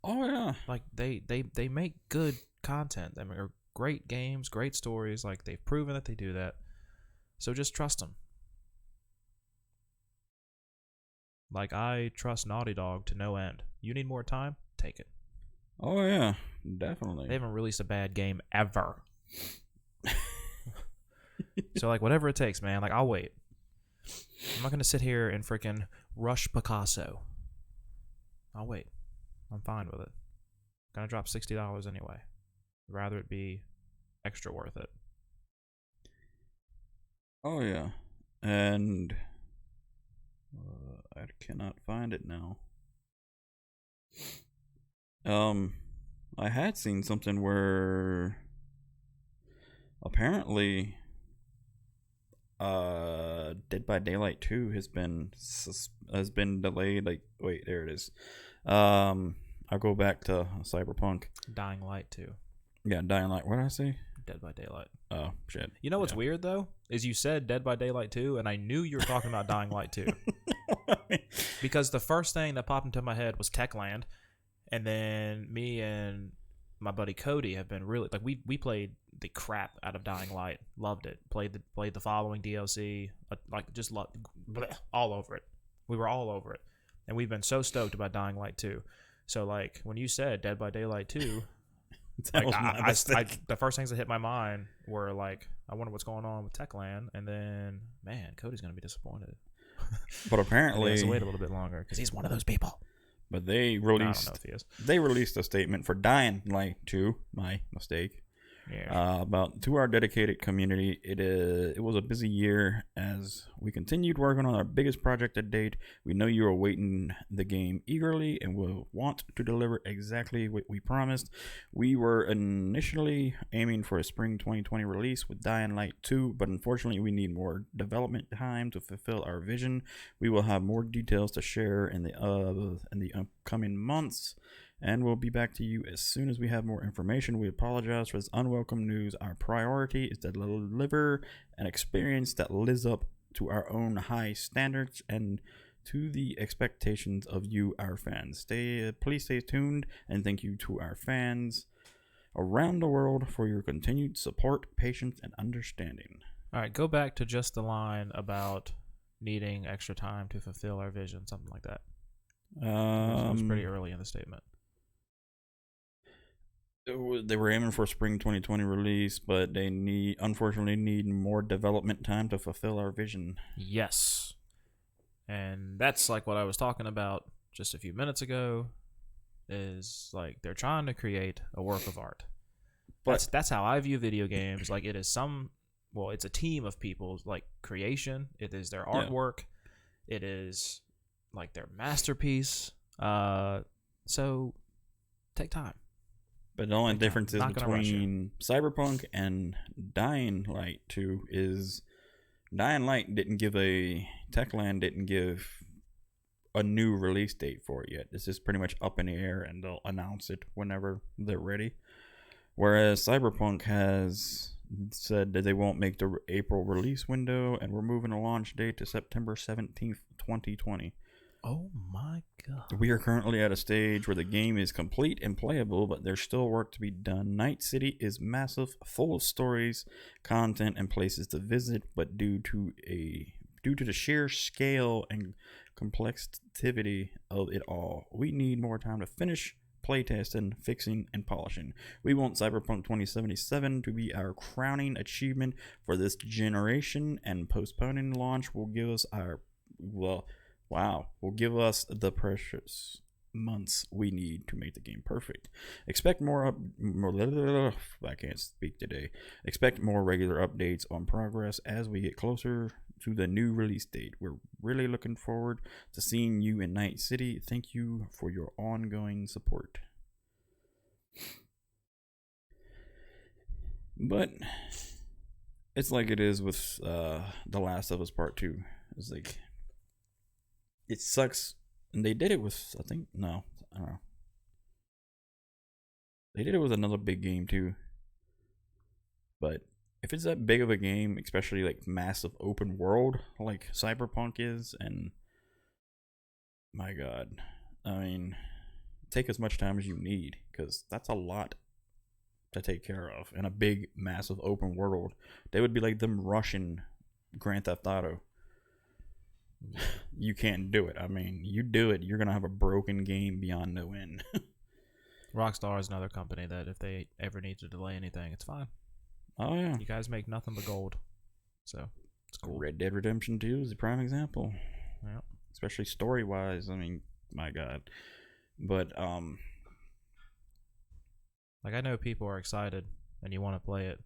Oh, yeah. Like, they make good content. I mean, great games, great stories. Like, they've proven that they do that. So just trust them. Like, I trust Naughty Dog to no end. You need more time? Take it. Oh, yeah. Definitely. They haven't released a bad game ever. So, like, whatever it takes, man. Like, I'll wait. I'm not going to sit here and freaking rush Picasso. I'll wait. I'm fine with it. Gonna drop $60 anyway. Rather it be extra worth it. Oh, yeah. And I cannot find it now. I had seen something where apparently Dead by Daylight 2 has been delayed. Like, wait, there it is. I'll go back to Cyberpunk. Dying Light 2. Yeah, Dying Light. What did I say? Dead by Daylight. Oh, shit. You know what's weird, though? Is you said Dead by Daylight 2, and I knew you were talking about Dying Light 2. Because the first thing that popped into my head was Techland, and then me and my buddy Cody have been really... Like, we played the crap out of Dying Light. Loved it. Played the following DLC. Just all over it. We were all over it. And we've been so stoked about Dying Light 2. So, like, when you said Dead by Daylight 2... Like, the first things that hit my mind were like, I wonder what's going on with Techland, and then, man, Cody's gonna be disappointed. But apparently, he has to wait a little bit longer because he's one of those people. But they I don't released, know if he is. They released a statement for Dying Light 2. My mistake. Yeah. To our dedicated community, it was a busy year as we continued working on our biggest project to date. We know you are awaiting the game eagerly and will want to deliver exactly what we promised. We were initially aiming for a spring 2020 release with Dying Light 2, but unfortunately we need more development time to fulfill our vision. We will have more details to share in the upcoming months, and we'll be back to you as soon as we have more information. We apologize for this unwelcome news. Our priority is to deliver an experience that lives up to our own high standards and to the expectations of you, our fans. Please stay tuned, and thank you to our fans around the world for your continued support, patience, and understanding. All right, go back to just the line about needing extra time to fulfill our vision, something like that. It was pretty early in the statement. They were aiming for spring 2020 release, but they unfortunately need more development time to fulfill our vision. Yes. And that's like what I was talking about just a few minutes ago, is like they're trying to create a work of art. But that's how I view video games. Like it is it's a team of people, like creation. It is their artwork. Yeah. It is like their masterpiece. So take time. But the only difference is between Cyberpunk and Dying Light 2 is Dying Light Techland didn't give a new release date for it yet. This is pretty much up in the air, and they'll announce it whenever they're ready. Whereas Cyberpunk has said that they won't make the April release window, and we're moving the launch date to September 17th, 2020. Oh my god. We are currently at a stage where the game is complete and playable, but there's still work to be done. Night City is massive, full of stories, content, and places to visit, but due to the sheer scale and complexity of it all, we need more time to finish playtesting, fixing, and polishing. We want Cyberpunk 2077 to be our crowning achievement for this generation, and postponing launch will give us will give us the precious months we need to make the game perfect. Expect I can't speak today. Expect more regular updates on progress as we get closer to the new release date. We're really looking forward to seeing you in Night City. Thank you for your ongoing support. But it's like it is with The Last of Us Part 2. It's like, it sucks. And they did it with, I don't know. They did it with another big game too. But if it's that big of a game, especially like massive open world like Cyberpunk is, and my god, I mean, take as much time as you need, because that's a lot to take care of in a big massive open world. They would be like them rushing Grand Theft Auto. You can't do it. I mean, you do it, you're gonna have a broken game beyond no end. Rockstar is another company that if they ever need to delay anything, it's fine. Oh yeah, you guys make nothing but gold, so it's cool. Red Dead Redemption 2 is a prime example. Yeah, especially story wise. I mean, my god. But like, I know people are excited and you want to play it.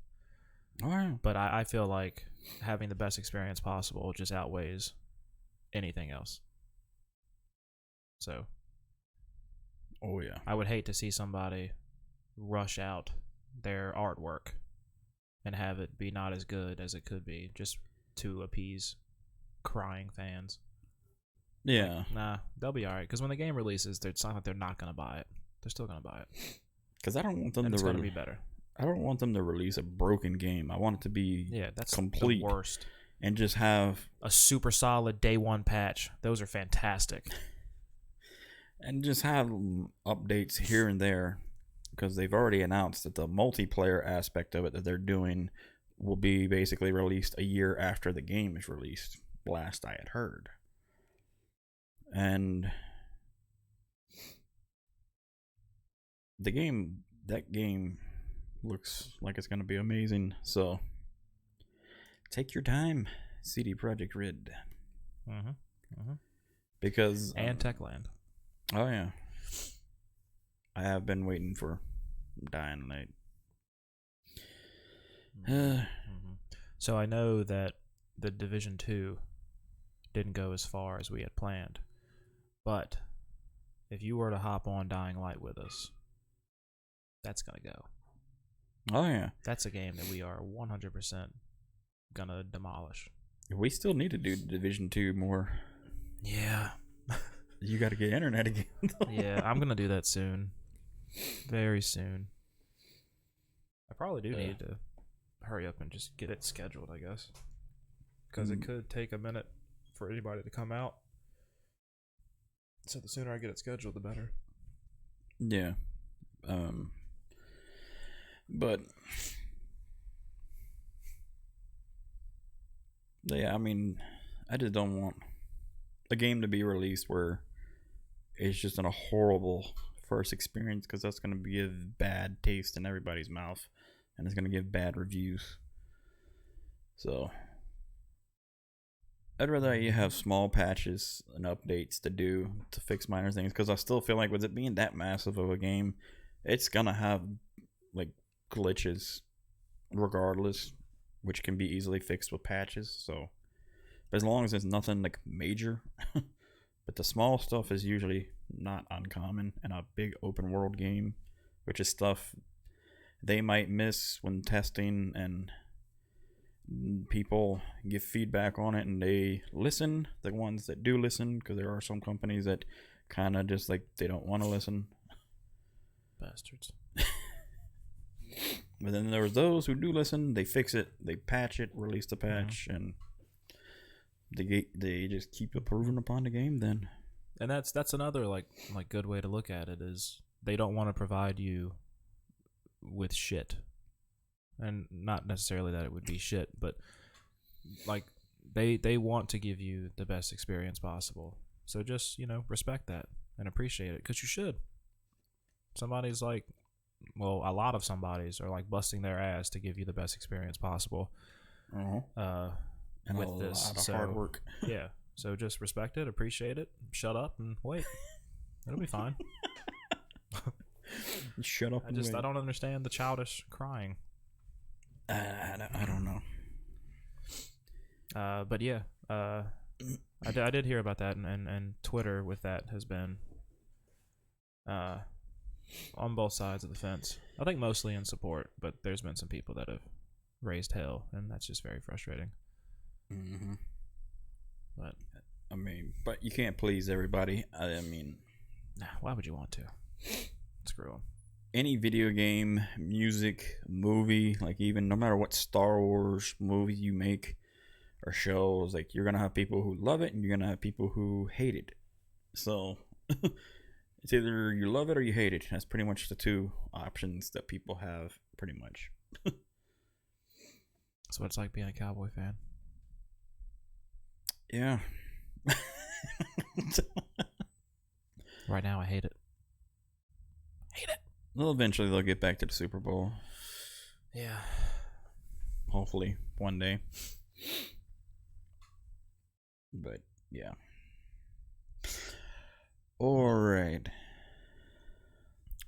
Oh yeah. But I feel like having the best experience possible just outweighs anything else. So oh yeah, I would hate to see somebody rush out their artwork and have it be not as good as it could be, just to appease crying fans. Yeah. Like, nah, they'll be alright, because when the game releases, it's not like they're not going to buy it. They're still going to buy it. Because I don't want them it's going to be better. I don't want them to release a broken game. I want it to be that's complete the worst. and just have A super solid day one patch. Those are fantastic. updates here and there, because they've already announced that the multiplayer aspect of it that they're doing will be basically released a year after the game is released, last I had heard. And that game looks like it's going to be amazing. So take your time, CD Projekt Red. Because and Techland. Oh yeah, I have been waiting for Dying Light. So I know that the Division 2 didn't go as far as we had planned, but if you were to hop on Dying Light with us, that's gonna go. Oh yeah, that's a game that we are 100% gonna demolish. We still need to do Division 2 more. Yeah. You got to get internet again. Yeah, I'm gonna do that soon. Very soon. I probably do need to hurry up and just get it scheduled, I guess, because it could take a minute for anybody to come out. So the sooner I get it scheduled, the better. Yeah. But yeah, I mean, I just don't want a game to be released where it's just in a horrible first experience, because that's going to give bad taste in everybody's mouth, and it's going to give bad reviews. So I'd rather you have small patches and updates to do to fix minor things, because I still feel like with it being that massive of a game, it's going to have like glitches regardless, which can be easily fixed with patches. So but as long as there's nothing like major but the small stuff is usually not uncommon in a big open world game, which is stuff they might miss when testing, and people give feedback on it and they listen, the ones that do listen, because there are some companies that kind of just like they don't want to listen. Bastards. But then there's those who do listen, they fix it, they patch it, release the patch, and they just keep improving upon the game then. And that's another like good way to look at it, is they don't want to provide you with shit. And not necessarily that it would be shit, but like they want to give you the best experience possible. So just, respect that and appreciate it, because you should. Somebody's like, well, a lot of somebodies are like busting their ass to give you the best experience possible. And with a this, lot of hard work. Yeah, so just respect it, appreciate it, shut up, and wait. It'll be fine. Shut up. I don't understand the childish crying. I don't know. But yeah, I did hear about that, and Twitter with that has been on both sides of the fence. I think mostly in support, but there's been some people that have raised hell, and that's just very frustrating. Mm-hmm. But you can't please everybody. why would you want to? Screw them. Any video game, music, movie, like even no matter what Star Wars movie you make or shows, like you're gonna have people who love it and you're gonna have people who hate it. So it's either you love it or you hate it. That's pretty much the two options that people have, pretty much. That's what it's like being a Cowboy fan. Yeah. Right now, I hate it. Hate it. Well, eventually they'll get back to the Super Bowl. Yeah. Hopefully, one day. But, yeah. Alright.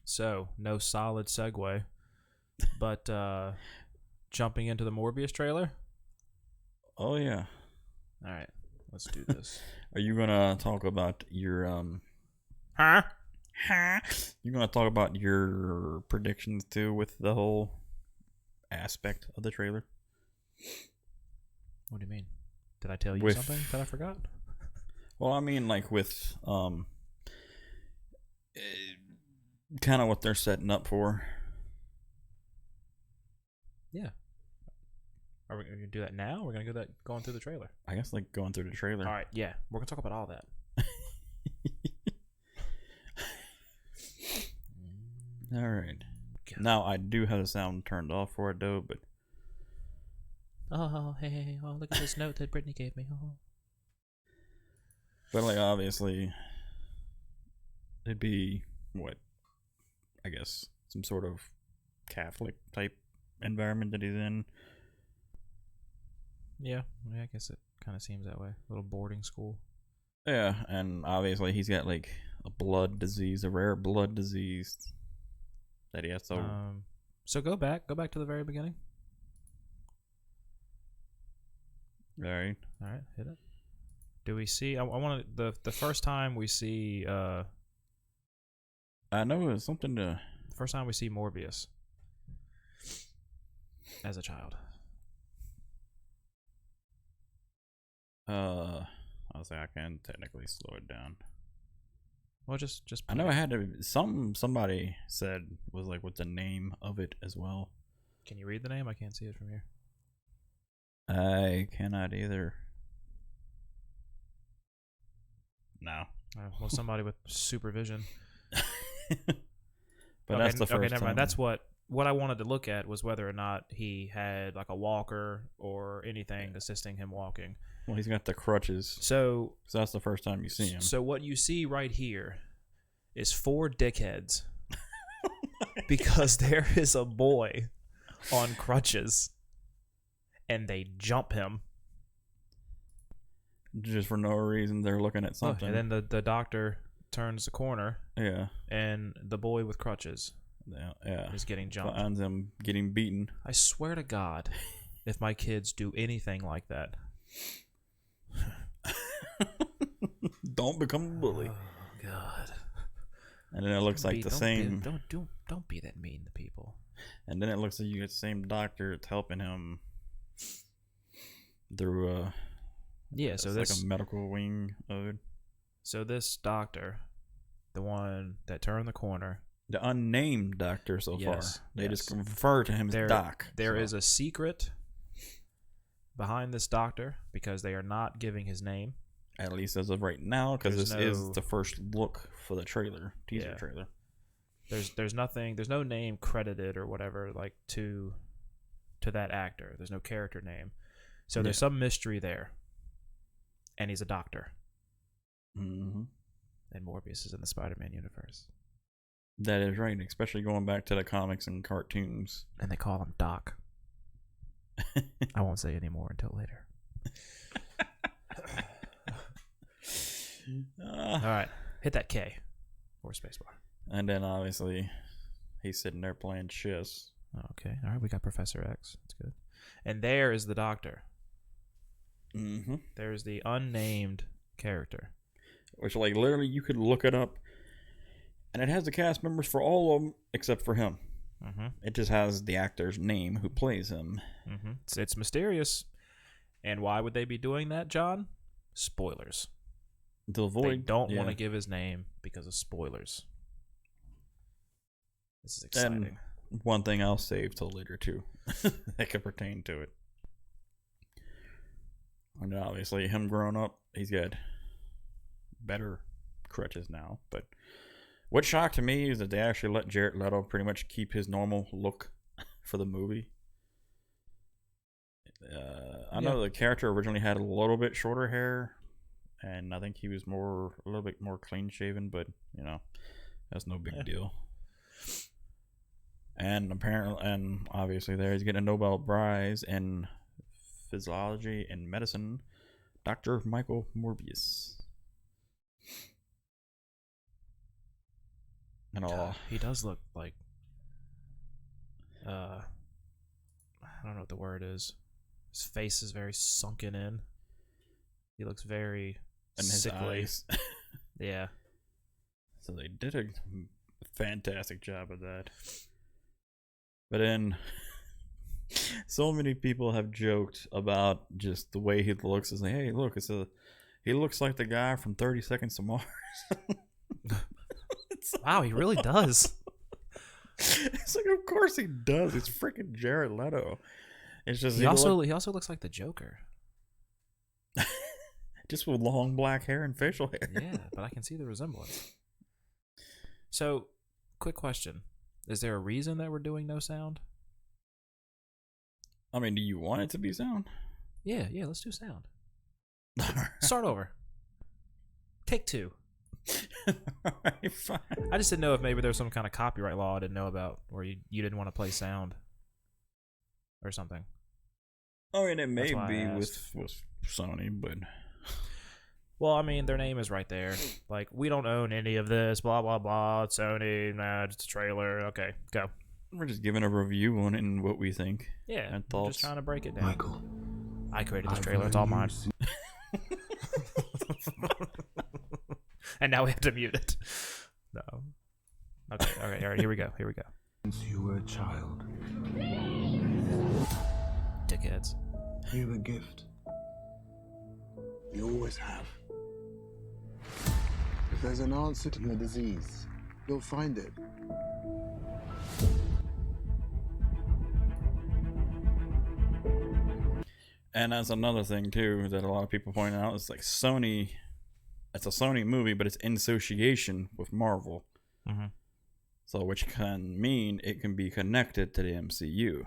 So, no solid segue. But, jumping into the Morbius trailer? Oh, yeah. Alright, let's do this. Are you gonna talk about your, Huh? You gonna talk about your predictions too with the whole aspect of the trailer? What do you mean? Did I tell you something that I forgot? Well, I mean, like with kind of what they're setting up for. Yeah. Are we going to do that now? Or we're going to go going through the trailer. I guess like going through the trailer. All right, yeah. We're going to talk about all that. All right. God. Now I do have the sound turned off for it though, but Oh, hey, oh, look at this note that Brittany gave me. Oh. but like obviously it'd be what, I guess some sort of Catholic type environment that he's in. Yeah, I guess it kind of seems that way. A little boarding school. Yeah, and obviously he's got like a blood disease, a rare blood disease that he has to. So go back to the very beginning. All right, hit it. Do we see? I want to the first time we see. I know it's something to. The first time we see Morbius as a child. I'll say I can technically slow it down. Well, just. I know I had to. Somebody said was like with the name of it as well. Can you read the name? I can't see it from here. I cannot either. No. Well, somebody with supervision. But that's the first okay, never time. mind. That's what I wanted to look at was whether or not he had like a walker or anything assisting him walking. Well, he's got the crutches. So that's the first time you see him. So what you see right here is 4 dickheads because there is a boy on crutches and they jump him. Just for no reason, they're looking at something. And then the doctor turns the corner. Yeah. And the boy with crutches is getting jumped. Finds him getting beaten. I swear to God, if my kids do anything like that. Don't become a bully. Oh God. And then it looks like the same. Don't be that mean to people. And then it looks like you get the same doctor that's helping him through so this like a medical wing of it. So this doctor, the one that turned the corner, the unnamed doctor so far, they just refer to him as Doc. There is a secret behind this doctor because they are not giving his name, at least as of right now, because this is the first look for the teaser trailer. There's nothing, there's no name credited or whatever like to that actor. There's no character name, so there's some mystery there, and he's a doctor. Mm-hmm. And Morbius is in the Spider-Man universe. That is right, especially going back to the comics and cartoons. And they call him Doc. I won't say any more until later. All right, hit that K or spacebar. And then obviously he's sitting there playing chess. Okay, all right, we got Professor X. That's good. And there is the doctor. Mm-hmm. There's the unnamed character. Which, like, literally you could look it up. And it has the cast members for all of them except for him. Mm-hmm. It just has the actor's name who plays him. Mm-hmm. It's mysterious. And why would they be doing that, John? Spoilers. To avoid, they don't want to give his name because of spoilers. This is exciting. And one thing I'll save till later, too. That could pertain to it. And obviously, him growing up, he's got better crutches now. But what shocked me is that they actually let Jared Leto pretty much keep his normal look for the movie. I know the character originally had a little bit shorter hair, and I think he was a little bit more clean shaven, but that's no big deal. And obviously there he's getting a Nobel Prize in physiology and medicine, Dr. Michael Morbius. And all. He does look like I don't know what the word is. His face is very sunken in. He looks very sickly. His eyes. Yeah. So they did a fantastic job of that. But then so many people have joked about just the way he looks. It's like, hey, look, he looks like the guy from 30 Seconds to Mars. Wow, he really does. It's like, of course he does. It's freaking Jared Leto. It's just He also looks like the Joker. just with long black hair and facial hair. Yeah, but I can see the resemblance. So, quick question: is there a reason that we're doing no sound? I mean, do you want it to be sound? Yeah, let's do sound. Start over. Take 2. Alright, fine. I just didn't know if maybe there's some kind of copyright law I didn't know about, where you didn't want to play sound or something. I mean, it may That's why I be asked. with Sony, but Well, I mean, their name is right there. Like, we don't own any of this. Blah blah blah. It's Sony. Nah, it's a trailer. Okay, go. we're just giving a review on it and what we think. Yeah, And I'm thoughts. just trying to break it down. Michael, I created this I've trailer. It's known all mine. you And now we have to mute it. No. Okay. All right. Here we go. since you were a child. Dickheads. You have a gift. You always have. If there's an answer to the disease, you'll find it. And that's another thing too that a lot of people point out is like Sony. It's a Sony movie, but it's in association with Marvel. Mm-hmm. So, which can mean it can be connected to the MCU.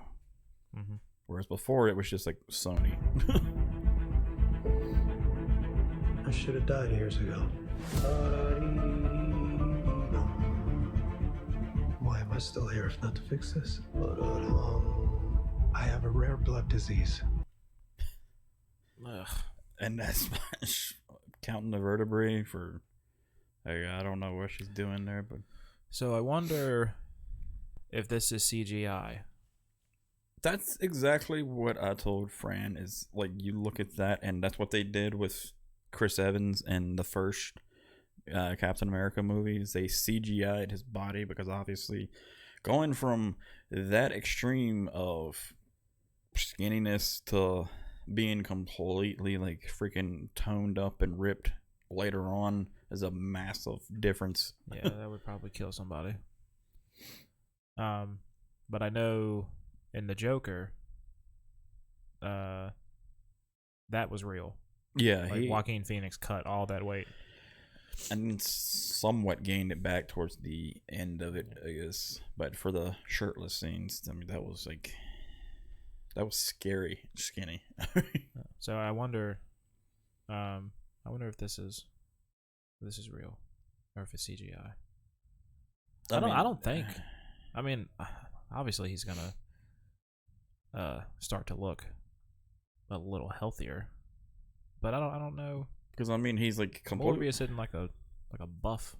Mm-hmm. Whereas before it was just like Sony. I should have died years ago. Why am I still here if not to fix this? I have a rare blood disease. Ugh. And that's counting the vertebrae for. I don't know what she's doing there, but So I wonder if this is CGI. that's exactly what I told Fran. Is like you look at that, and that's what they did with Chris Evans in the first Captain America movies. They CGI'd his body because obviously going from that extreme of skinniness to being completely like freaking toned up and ripped later on is a massive difference. Yeah, that would probably kill somebody. But I know in the Joker, that was real. Yeah, Like Joaquin Phoenix cut all that weight. and somewhat gained it back towards the end of it, I guess. But for the shirtless scenes, I mean, that was scary, skinny. So I wonder if this is real or if it's CGI. I don't think. I mean, obviously he's gonna start to look a little healthier, but I don't know. Because I mean, he's like completely. Morbius isn't like a buff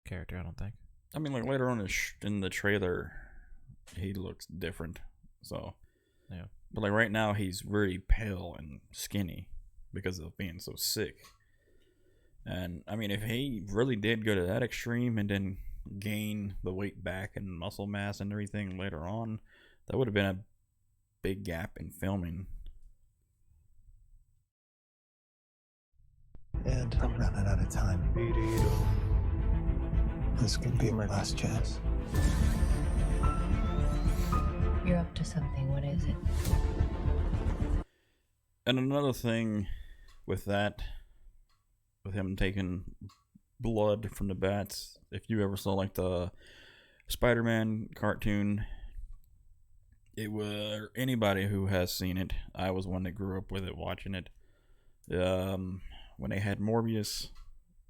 character. I don't think. I mean, like later on in the trailer, he looks different. So Yeah. But like right now, he's really pale and skinny because of being so sick. And I mean, if he really did go to that extreme and then gain the weight back and muscle mass and everything later on, that would have been a big gap in filming. And I'm running out of time. This could be my last chance. You're up to something. What is it? And another thing with that, with him taking blood from the bats, if you ever saw like the Spider-Man cartoon, it was anybody who has seen it. I was one that grew up with it, watching it. When they had Morbius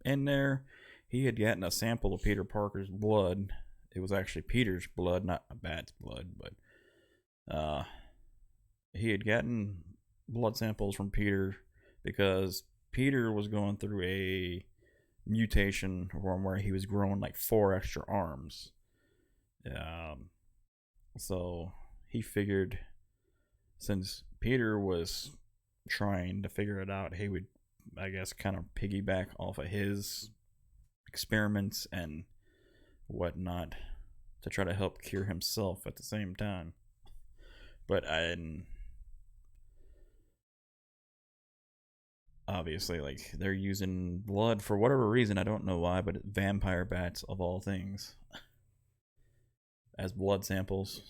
in there, he had gotten a sample of Peter Parker's blood. It was actually Peter's blood, not a bat's blood, but he had gotten blood samples from Peter because Peter was going through a mutation where he was growing like 4 extra arms. So he figured since Peter was trying to figure it out, he would, I guess, kind of piggyback off of his experiments and whatnot to try to help cure himself at the same time. But obviously, like, they're using blood for whatever reason. I don't know why, but vampire bats of all things. as blood samples.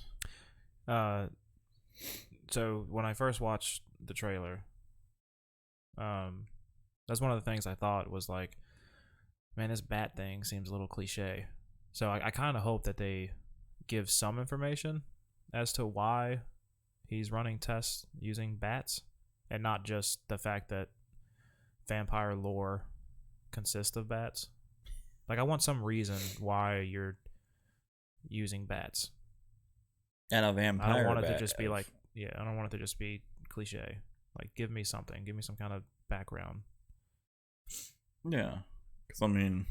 So when I first watched the trailer, that's one of the things I thought was like, man, this bat thing seems a little cliche. So I kind of hope that they give some information as to why he's running tests using bats, and not just the fact that vampire lore consists of bats. Like, I want some reason why you're using bats. And a vampire. I don't want it to just be like, I don't want it to just be cliche. Like, give me something. Give me some kind of background. Yeah. Because, I mean...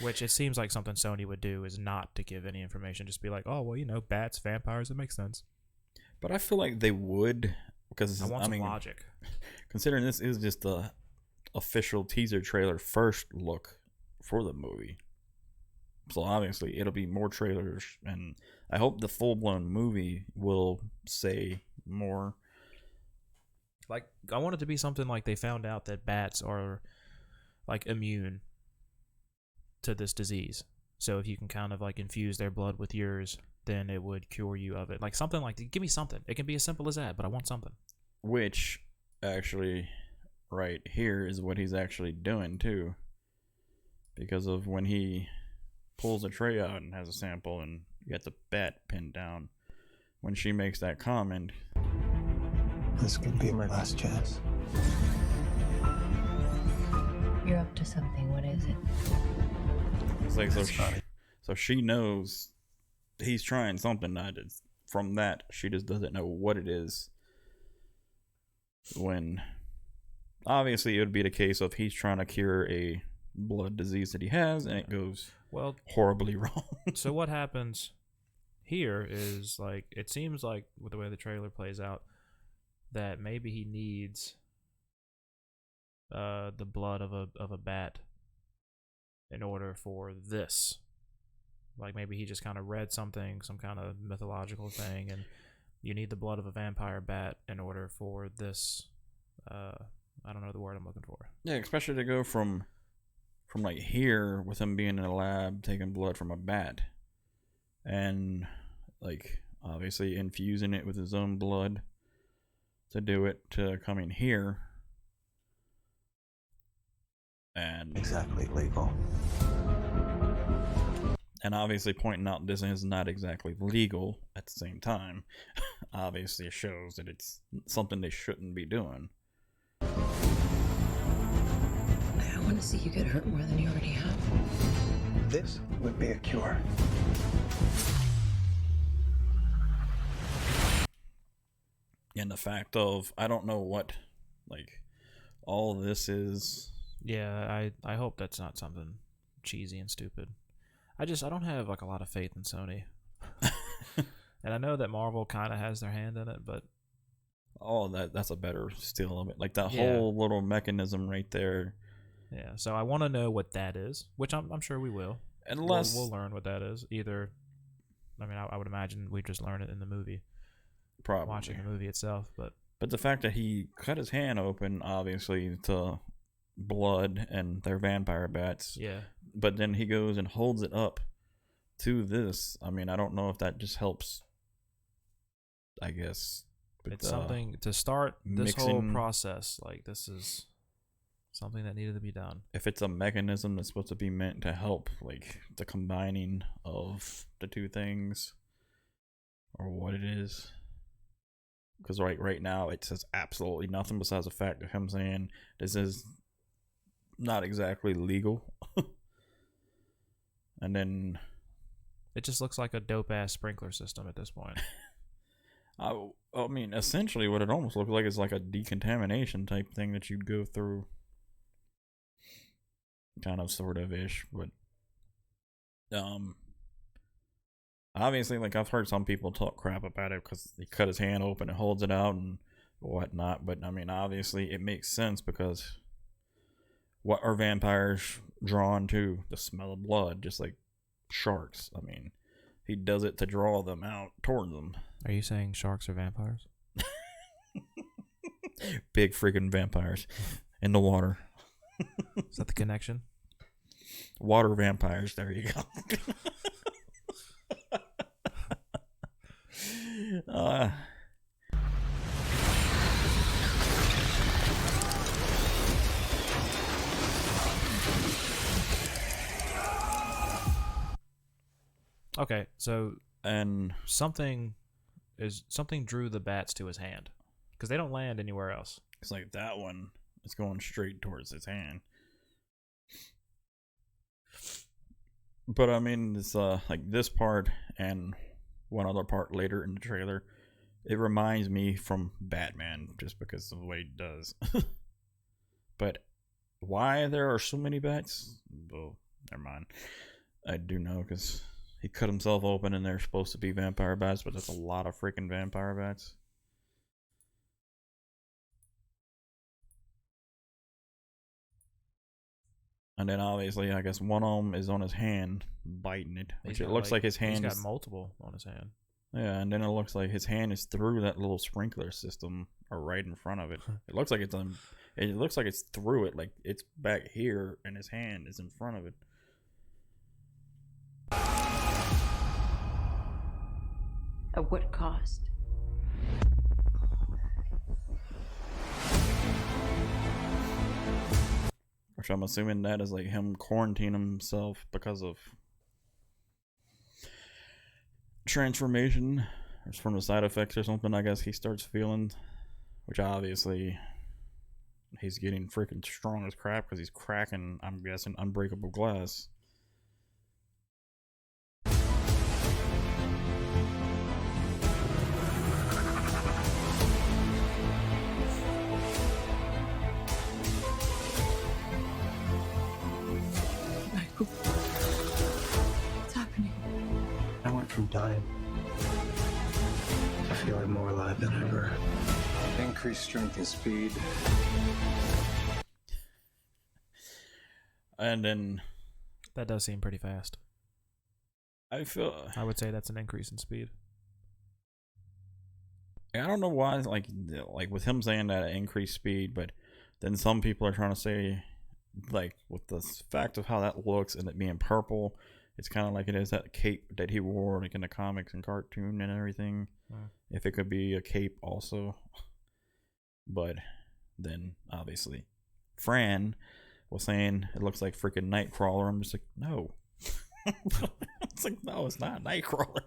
Which it seems like something Sony would do is not to give any information. Just be like, oh, well, bats, vampires, it makes sense. But I feel like they would, because, I want some logic. Considering this is just the official teaser trailer first look for the movie. So obviously it'll be more trailers, and I hope the full-blown movie will say more. Like, I want it to be something like they found out that bats are, like, immune to this disease. So if you can kind of, like, infuse their blood with yours, then it would cure you of it. Like, something like that. Give me something. It can be as simple as that, but I want something. Which, actually, right here is what he's actually doing, too. Because of when he pulls a tray out and has a sample and you got the bat pinned down. When she makes that comment, This could be my last chance. You're up to something. What is it? it's like, so she knows he's trying something. From that, she just doesn't know what it is. When obviously it would be the case of he's trying to cure a blood disease that he has, and it goes horribly wrong. So what happens here is, like, it seems like with the way the trailer plays out, that maybe he needs the blood of a bat in order for this. Like, maybe he just kind of read something, some kind of mythological thing, and you need the blood of a vampire bat in order for this. I don't know the word I'm looking for. Yeah, especially to go from like here with him being in a lab taking blood from a bat, and like obviously infusing it with his own blood to do it, to coming here and Exactly legal. and obviously pointing out this is not exactly legal at the same time. Obviously it shows that it's something they shouldn't be doing. I want to see you get hurt more than you already have. This would be a cure. And the fact of, I don't know what, like, all this is. Yeah, I hope that's not something cheesy and stupid. I don't have, like, a lot of faith in Sony. And I know that Marvel kind of has their hand in it, but... Oh, that's a better still of it. Like, that whole little mechanism right there. Yeah, so I want to know what that is, which I'm sure we will. Unless... We'll learn what that is. Either... I mean, I would imagine we just learn it in the movie. Probably. Watching the movie itself, but the fact that he cut his hand open, obviously, to blood and their vampire bats. Yeah. But then he goes and holds it up to this. I mean, I don't know if that just helps, I guess. It's something to start this whole process. Like, this is something that needed to be done. If it's a mechanism that's supposed to be meant to help, like, the combining of the two things, or what it is. Because right now it says absolutely nothing besides the fact of him saying this is not exactly legal. And then it just looks like a dope ass sprinkler system at this point. I mean, essentially what it almost looks like is like a decontamination type thing that you'd go through. Kind of, sort of ish, but obviously, like, I've heard some people talk crap about it because he cut his hand open and holds it out and whatnot. But I mean, obviously, it makes sense because what are vampires drawn to? The smell of blood, just like sharks. I mean, he does it to draw them out toward them. Are you saying sharks are vampires? Big freaking vampires in the water. Is that the connection? Water vampires. There you go. uh, Okay, so and something drew the bats to his hand because they don't land anywhere else. it's like that one is going straight towards his hand. But I mean, it's like this part and one other part later in the trailer. It reminds me from Batman just because of the way it does. But why there are so many bats? Well, never mind. I do know because he cut himself open and they're supposed to be vampire bats, but that's a lot of freaking vampire bats. And then obviously, I guess one of them is on his hand, biting it, which it looks like his hand He's is. got multiple on his hand. Yeah, and then it looks like his hand is through that little sprinkler system, or right in front of it. It looks like it's on. It looks like it's through it, like it's back here, and his hand is in front of it. At what cost? Which I'm assuming that is like him quarantining himself because of transformation, or from the side effects or something. I guess he starts feeling, which obviously he's getting freaking strong as crap because he's cracking, I'm guessing, unbreakable glass. Michael, what's happening? I went from dying to feeling more alive than ever. Increased strength and speed. And then That does seem pretty fast. I feel, I would say that's an increase in speed. I don't know why, like with him saying that increased speed, but then some people are trying to say, like, with the fact of how that looks and it being purple, it's kind of like it is that cape that he wore, like in the comics and cartoon and everything. If it could be a cape also, but then obviously, Fran was saying it looks like freaking Nightcrawler. I'm just like, no. It's like, no, it's not Nightcrawler.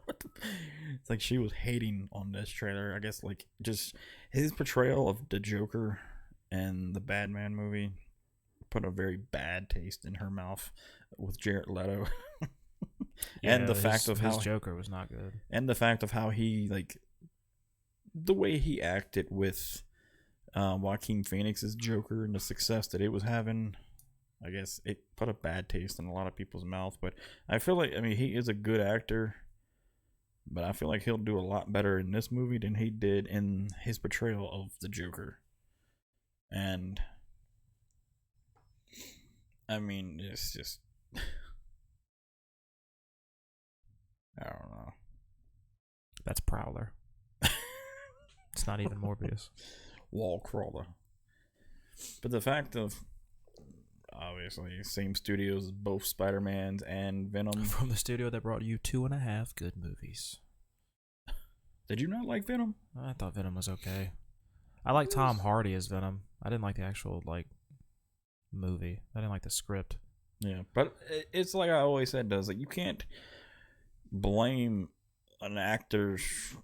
It's like she was hating on this trailer. I guess like just his portrayal of the Joker and the Batman movie put a very bad taste in her mouth with Jared Leto. And the fact of his how Joker was not good. and the fact of how he, like, the way he acted with Joaquin Phoenix's Joker and the success that it was having, I guess it put a bad taste in a lot of people's mouth. But I feel like, I mean, he is a good actor, but I feel like he'll do a lot better in this movie than he did in his portrayal of the Joker. And I mean, it's just, I don't know. That's Prowler. It's not even Morbius. Wall crawler. But the fact of, obviously, same studios as both Spider-Mans and Venom. From the studio that brought you 2.5 good movies. Did you not like Venom? I thought Venom was okay. I like Tom Hardy as Venom. I didn't like the actual, like, movie. I didn't like the script. Yeah, but it's like I always said, does, like, you can't blame an actor's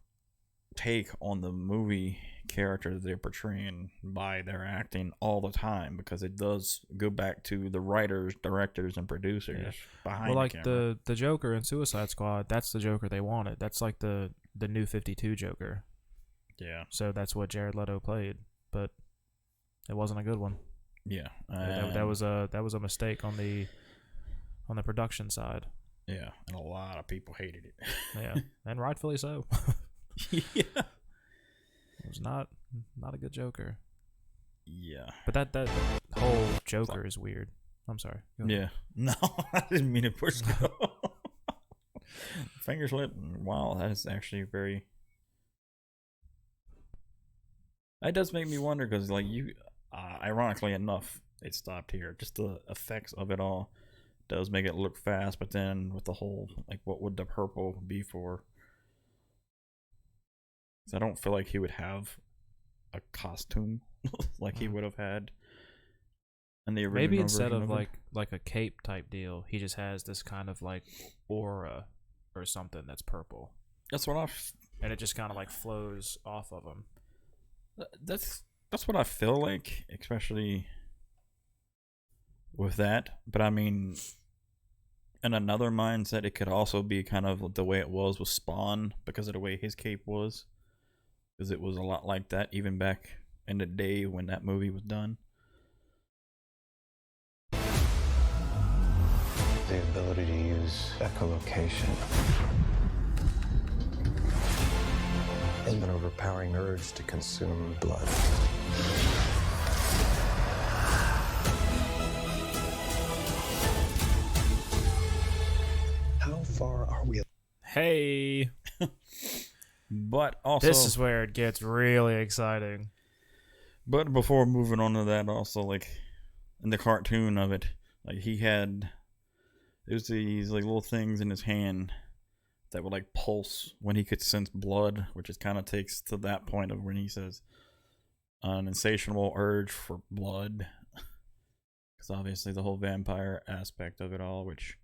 take on the movie character that they're portraying by their acting all the time, because it does go back to the writers, directors, and producers behind Well, like the camera. the Joker in Suicide Squad, that's the Joker they wanted. That's like the new 52 Joker. Yeah. So that's what Jared Leto played, but it wasn't a good one. Yeah. That was a mistake on the production side. Yeah, and a lot of people hated it. Yeah, and rightfully so. Yeah. It was not a good Joker. Yeah. But that whole Joker is weird. I'm sorry. Go ahead. Yeah. No, I didn't mean to push go. Finger slip. Wow, that is actually very. That does make me wonder, because, like, you, ironically enough, it stopped here. Just the effects of it all does make it look fast, but then with the whole, like, what would the purple be for? So I don't feel like he would have a costume like he would have had in the original Maybe instead version of it. like a cape type deal, he just has this kind of like aura or something that's purple, That's what and it just kind of like flows off of him. that's what I feel like, especially with that. But I mean, in another mindset, it could also be kind of the way it was with Spawn because of the way his cape was, because it was a lot like that even back in the day when that movie was done. The ability to use echolocation has an overpowering urge to consume blood. How far are we? Hey, But also, this is where it gets really exciting. but before moving on to that, also like in the cartoon of it, like there's these like little things in his hand that would like pulse when he could sense blood, which is kind of takes to that point of when he says an insatiable urge for blood, because obviously the whole vampire aspect of it all, which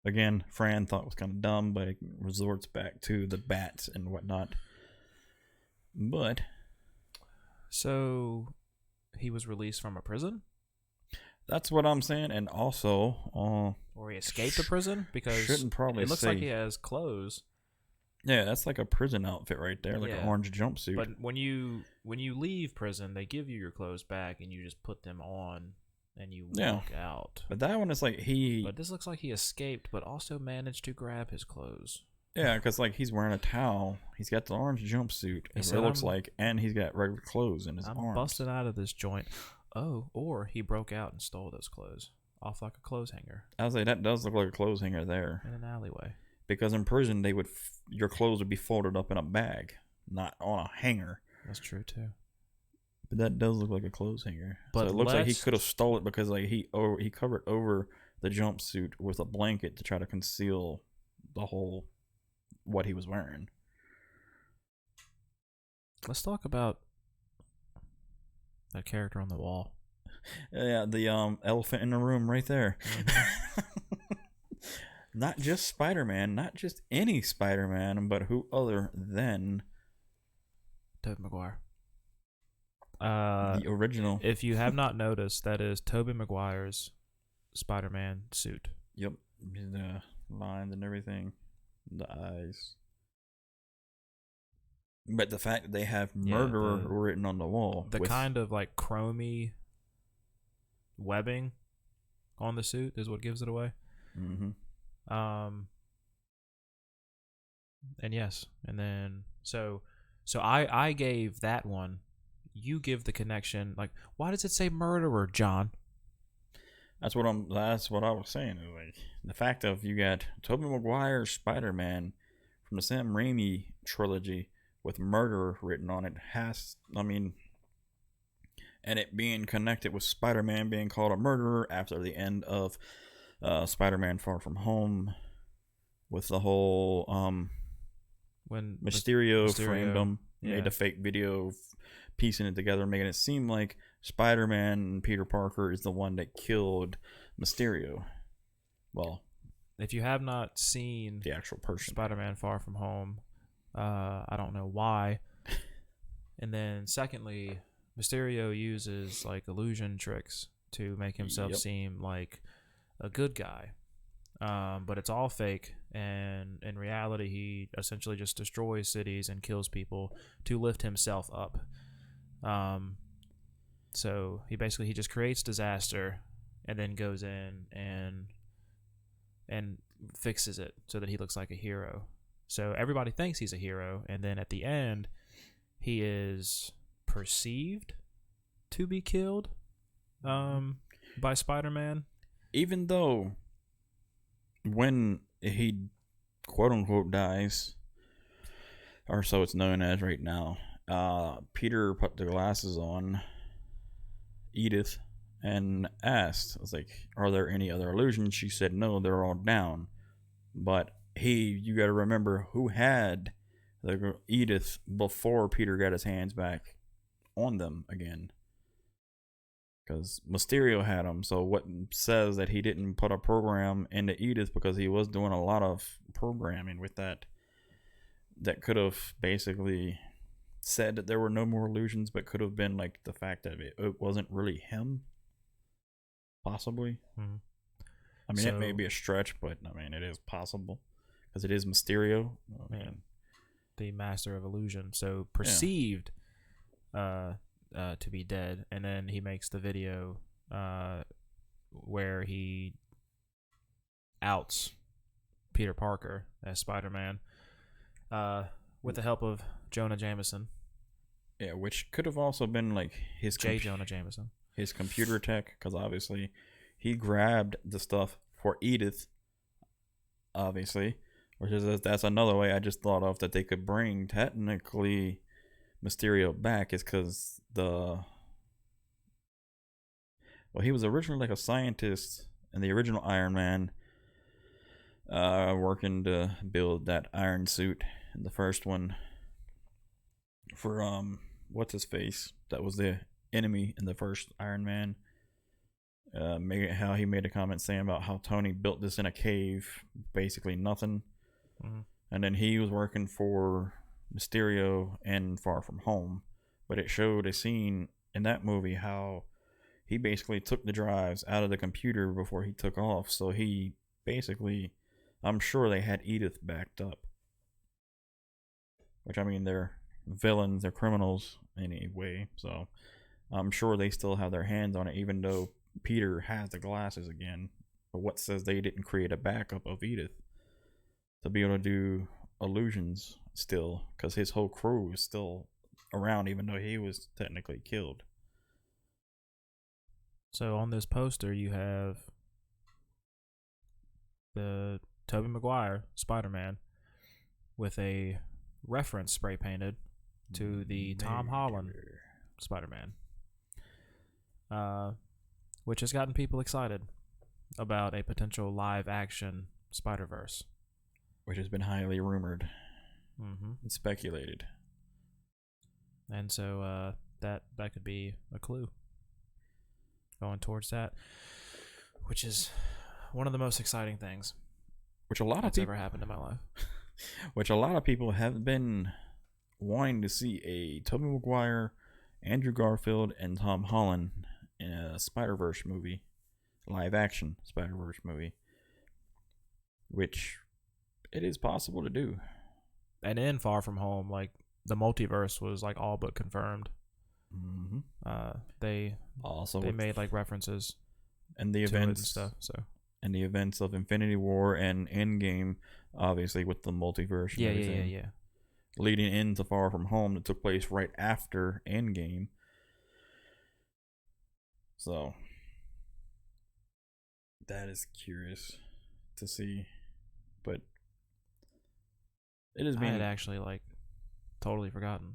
again Fran thought was kind of dumb, but it resorts back to the bats and whatnot. But So he was released from a prison, that's what I'm saying, and also, or he escaped a prison, because shouldn't probably it looks say. like he has clothes. Yeah, that's like a prison outfit right there, like an Yeah. orange jumpsuit. But when you leave prison, they give you your clothes back, and you just put them on, and you Yeah. walk out. But that one is like But this looks like he escaped, but also managed to grab his clothes. yeah, because like he's wearing a towel, he's got the orange jumpsuit. He It said, looks "I'm- like, and he's got regular clothes in his I'm arms. busting out of this joint. Oh, or he broke out and stole those clothes off like a clothes hanger I was like, that does look like a clothes hanger there, in an alleyway. because in prison they would your clothes would be folded up in a bag, not on a hanger. That's true too. But that does look like a clothes hanger. But so it looks like he let's- could have stole it because like he covered over the jumpsuit with a blanket to try to conceal the whole what he was wearing. Let's talk about that character on the wall. Yeah, the elephant in the room right there. Not just Spider-Man, not just any Spider-Man, but who other than Tobey Maguire. the original. If you have not noticed, that is Tobey Maguire's Spider-Man suit. Yep, the lines and everything, the eyes. But the fact that they have Yeah, murderer written on the wall, The with- kind of like chromy webbing on the suit is what gives it away. Mhm. And yes, and then so I gave that one. You give the connection. Like, why does it say murderer, John? That's what I was saying. Is like the fact of you got Tobey Maguire's Spider-Man from the Sam Raimi trilogy with murderer written on it and it being connected with Spider-Man being called a murderer after the end of Spider-Man Far From Home, with the whole When Mysterio Mysterio, framed him, yeah. made a fake video piecing it together, making it seem like Spider-Man and Peter Parker is the one that killed Mysterio. Well, if you have not seen the actual person. Spider-Man Far From Home, I don't know why. And then secondly, Mysterio uses like illusion tricks to make himself Yep. seem like a good guy. But it's all fake, and in reality he essentially just destroys cities and kills people to lift himself up. So he just creates disaster and then goes in and fixes it so that he looks like a hero. So everybody thinks he's a hero, and then at the end he is perceived to be killed by Spider-Man. Even though when he quote unquote dies, or so it's known as right now, Peter put the glasses on Edith and asked, I was like, are there any other illusions? She said no, they're all down. But you got to remember who had Edith before Peter got his hands back on them again. Because Mysterio had him, so what says that he didn't put a program into Edith because he was doing a lot of programming with that. That could have basically said that there were no more illusions, but could have been like the fact that it wasn't really him. Possibly. Mm-hmm. I mean, it may be a stretch, but I mean, it is possible because it is Mysterio. The master of illusion, so perceived to be dead, and then he makes the video where he outs Peter Parker as Spider-Man with the help of Jonah Jameson. Yeah, which could have also been like his Jonah Jameson, his computer tech, because obviously he grabbed the stuff for Edith. Obviously, which is that's another way I just thought of that they could bring technically Mysterio back is because he was originally like a scientist in the original Iron Man, working to build that iron suit in the first one for what's his face that was the enemy in the first Iron Man. How he made a comment saying about how Tony built this in a cave, basically nothing. Mm-hmm. And then he was working for Mysterio in Far From Home, but it showed a scene in that movie how he basically took the drives out of the computer before he took off. So he basically, I'm sure they had Edith backed up, which I mean they're villains, they're criminals anyway, so I'm sure they still have their hands on it, even though Peter has the glasses again. But what says they didn't create a backup of Edith to be able to do illusions still, because his whole crew is still around even though he was technically killed. So on this poster you have the Tobey Maguire Spider-Man with a reference spray painted to the Tom Holland Spider-Man, which has gotten people excited about a potential live-action Spider-Verse, which has been highly rumored and speculated. And so that could be a clue going towards that, which is one of the most exciting things which a lot of that's people ever happened in my life. Which a lot of people have been wanting to see a Tobey Maguire, Andrew Garfield, and Tom Holland in a Spider-Verse movie, live action Spider-Verse movie, which it is possible to do. And in Far From Home, like the multiverse was like all but confirmed. They made like references and the to events it and stuff. So and the events of Infinity War and Endgame, obviously with the multiverse. And everything, leading into Far From Home that took place right after Endgame. So that is curious to see, but it is being. I had actually like totally forgotten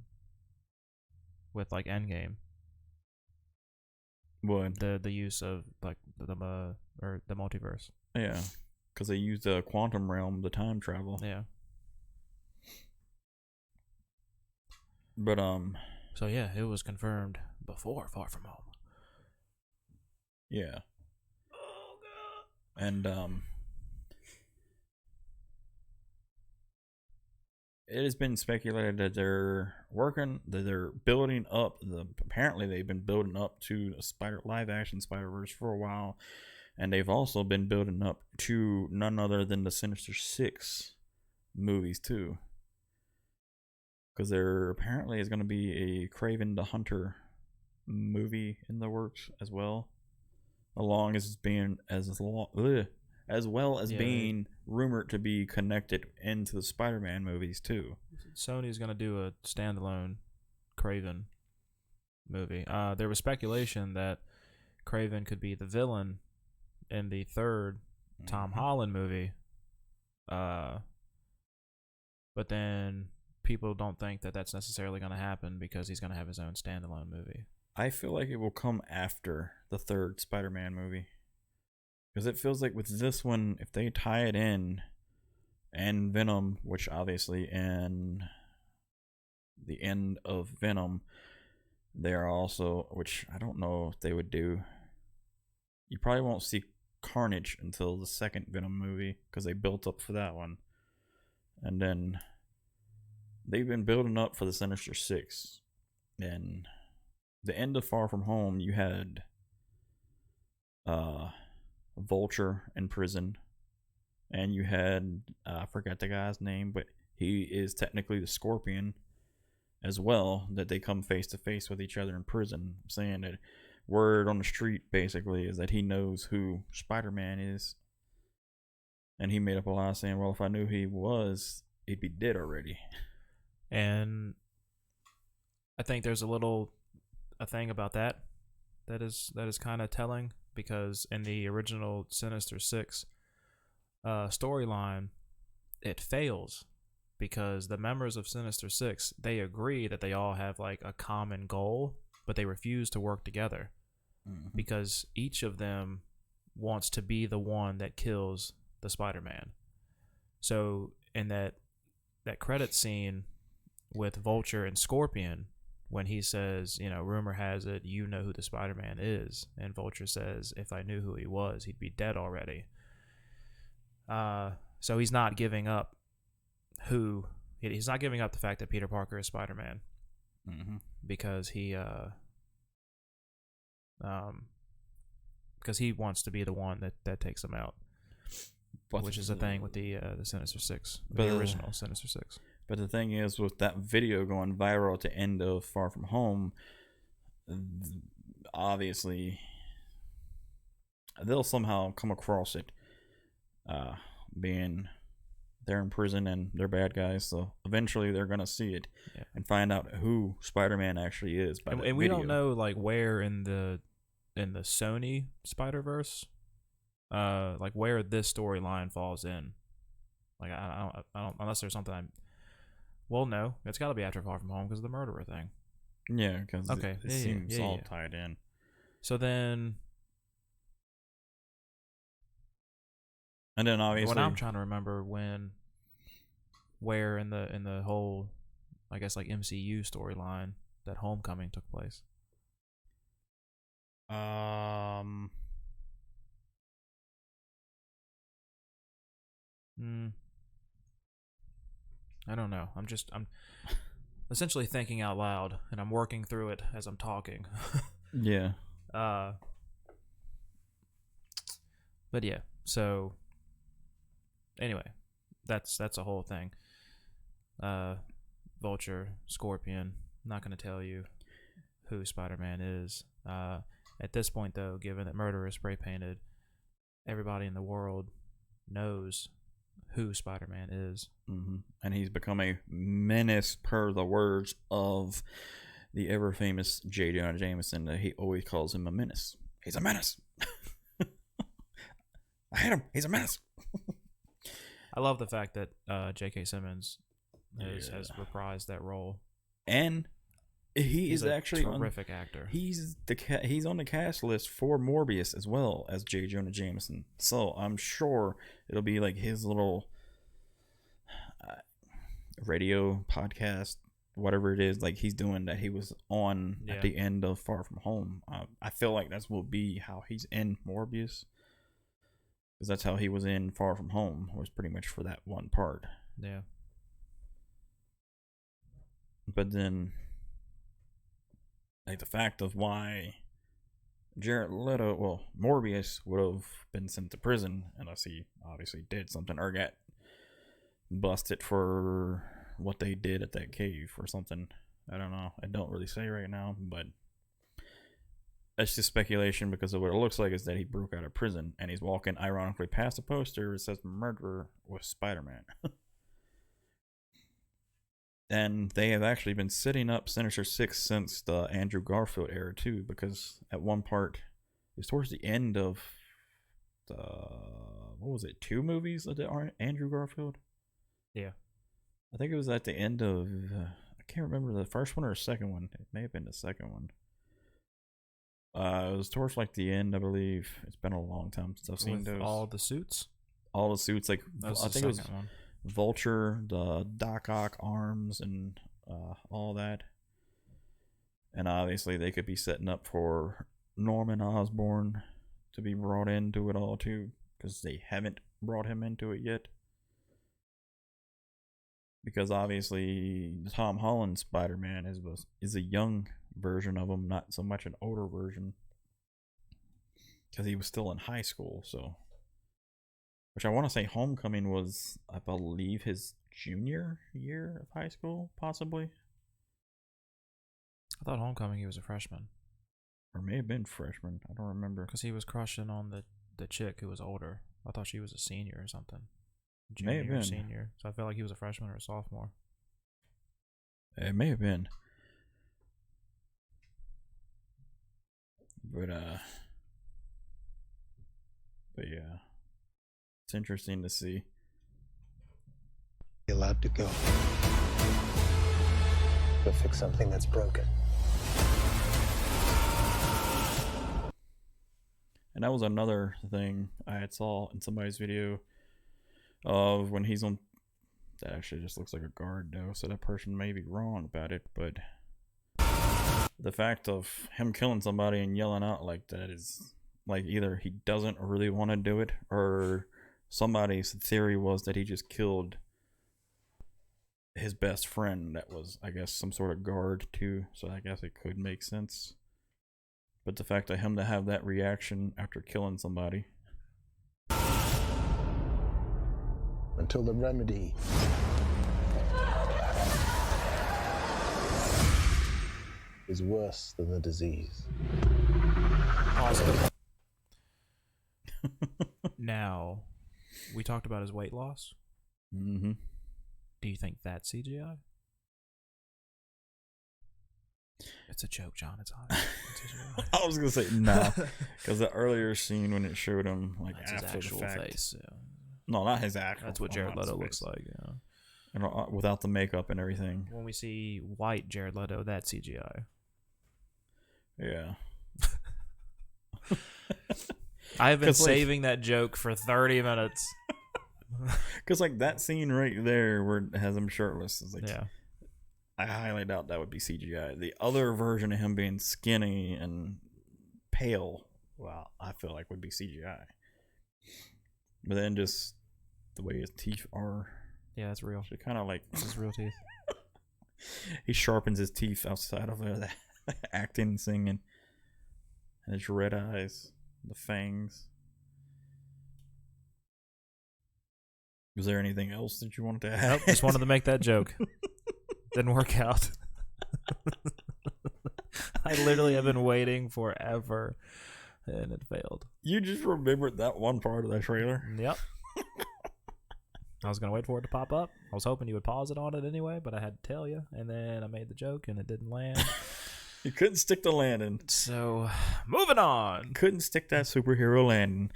with like Endgame. What? The use of like the multiverse. Yeah, because they used the quantum realm, the time travel. Yeah. But So yeah, it was confirmed before Far From Home. Yeah. Oh god. And it has been speculated that they're building up apparently they've been building up to a live action Spider-Verse for a while, and they've also been building up to none other than the Sinister Six movies too, because there apparently is going to be a Kraven the Hunter movie in the works as well, along as being as well as being rumored to be connected into the Spider-Man movies too. Sony's gonna do a standalone Kraven movie. There was speculation that Kraven could be the villain in the third Tom Holland movie, but then people don't think that that's necessarily going to happen because he's going to have his own standalone movie. I feel like it will come after the third Spider-Man movie. Because it feels like with this one, if they tie it in, and Venom, which obviously in the end of Venom, they are also, which I don't know if they would do. You probably won't see Carnage until the second Venom movie because they built up for that one, and then they've been building up for the Sinister Six. And the end of Far From Home, you had Vulture in prison, and you had I forgot the guy's name, but he is technically the Scorpion as well. That they come face to face with each other in prison, saying that word on the street basically is that he knows who Spider-Man is, and he made up a lie saying, "Well, if I knew who he was, he'd be dead already." And I think there's a thing about that is kind of telling, because in the original Sinister Six storyline, it fails because the members of Sinister Six, they agree that they all have like a common goal, but they refuse to work together because each of them wants to be the one that kills the Spider-Man. So in that credit scene with Vulture and Scorpion, when he says, rumor has it you know who the Spider-Man is, and Vulture says, if I knew who he was, he'd be dead already. So he's not giving up he's not giving up the fact that Peter Parker is Spider-Man, because he wants to be the one that takes him out, which is the thing with the Sinister Six, the original Sinister Six. But the thing is, with that video going viral at the end of Far From Home, obviously they'll somehow come across it, being they're in prison and they're bad guys. So eventually they're gonna see it and find out who Spider-Man actually is. And we don't know like where in the Sony Spider-Verse, like where this storyline falls in. Like I don't unless there's something well, no, it's got to be after Far From Home because of the murderer thing. Yeah, because it seems all tied in. So then, and then obviously, what I'm trying to remember where in the whole, I guess like MCU storyline that Homecoming took place. I don't know. I'm essentially thinking out loud, and I'm working through it as I'm talking. Yeah. But yeah. So anyway, that's a whole thing. Vulture, Scorpion. I'm not going to tell you who Spider-Man is. At this point, though, given that murder is spray painted, everybody in the world knows who Spider-Man is. And he's become a menace, per the words of the ever famous J. Jonah Jameson. That he always calls him a menace. He's a menace. I hate him. He's a menace. I love the fact that J.K. Simmons has reprised that role, and he's actually a terrific actor. He's on the cast list for Morbius as well as J. Jonah Jameson. So I'm sure it'll be like his little radio podcast, whatever it is, like he's doing that he was on at the end of Far From Home. I feel like that will be how he's in Morbius, because that's how he was in Far From Home, was pretty much for that one part. Yeah. But then, like, the fact of why Morbius would have been sent to prison unless he obviously did something or got busted for what they did at that cave or something. I don't know. I don't really say right now, but that's just speculation, because of what it looks like is that he broke out of prison and he's walking ironically past a poster that says "Murderer with Spider-Man." And they have actually been setting up Sinister Six since the Andrew Garfield era too, because at one part, it was towards the end of the, what was it, 2 movies of the Andrew Garfield? Yeah. I think it was at the end of, I can't remember the first one or the second one. It may have been the second one. It was towards like the end, I believe. It's been a long time since I've seen With those. all the suits? All the suits, like, That was I the think it was second one. Vulture, the Doc Ock arms, and all that. And obviously they could be setting up for Norman Osborn to be brought into it all too, because they haven't brought him into it yet. Because obviously Tom Holland's Spider-Man is a young version of him, not so much an older version. Because he was still in high school, so. Which I want to say Homecoming was, I believe, his junior year of high school, possibly. I thought Homecoming he was a freshman. Or may have been freshman. I don't remember. Because he was crushing on the chick who was older. I thought she was a senior or something. May have Junior or been. senior. So I felt like he was a freshman or a sophomore. It may have been. But yeah. It's interesting to see. You're allowed to go. Go fix something that's broken. And that was another thing I had saw in somebody's video of when he's on. That actually just looks like a guard though, so that person may be wrong about it, but the fact of him killing somebody and yelling out like that is like either he doesn't really want to do it, or somebody's theory was that he just killed his best friend that was, I guess, some sort of guard too, so I guess it could make sense. But the fact of him to have that reaction after killing somebody. Until the remedy is worse than the disease. Awesome. Now, we talked about his weight loss. Mm-hmm. Do you think that's CGI? It's a joke, John. It's on. I was gonna say no, because the earlier scene when it showed him like That's after his actual the fact. face. Yeah. No, not his actual. That's what Jared Leto looks like. Yeah. And without the makeup and everything. When we see white Jared Leto, that's CGI. Yeah. I've been 'Cause, like- saving that joke for 30 minutes. Because like that scene right there where it has him shirtless is like, Yeah. I highly doubt that would be CGI. The other version of him being skinny and pale, well, I feel like would be CGI. But then just the way his teeth are, Yeah, that's real. actually kind of like This is real teeth. he sharpens his teeth outside of the acting and singing, and his red eyes, the fangs. Was there anything else that you wanted to add? Nope, just wanted to make that joke. Didn't work out. I literally have been waiting forever, and it failed. You just remembered that one part of that trailer. Yep. I was going to wait for it to pop up. I was hoping you would pause it on it anyway, but I had to tell you. And then I made the joke, and it didn't land. You couldn't stick the landing. So, moving on. Couldn't stick that superhero landing.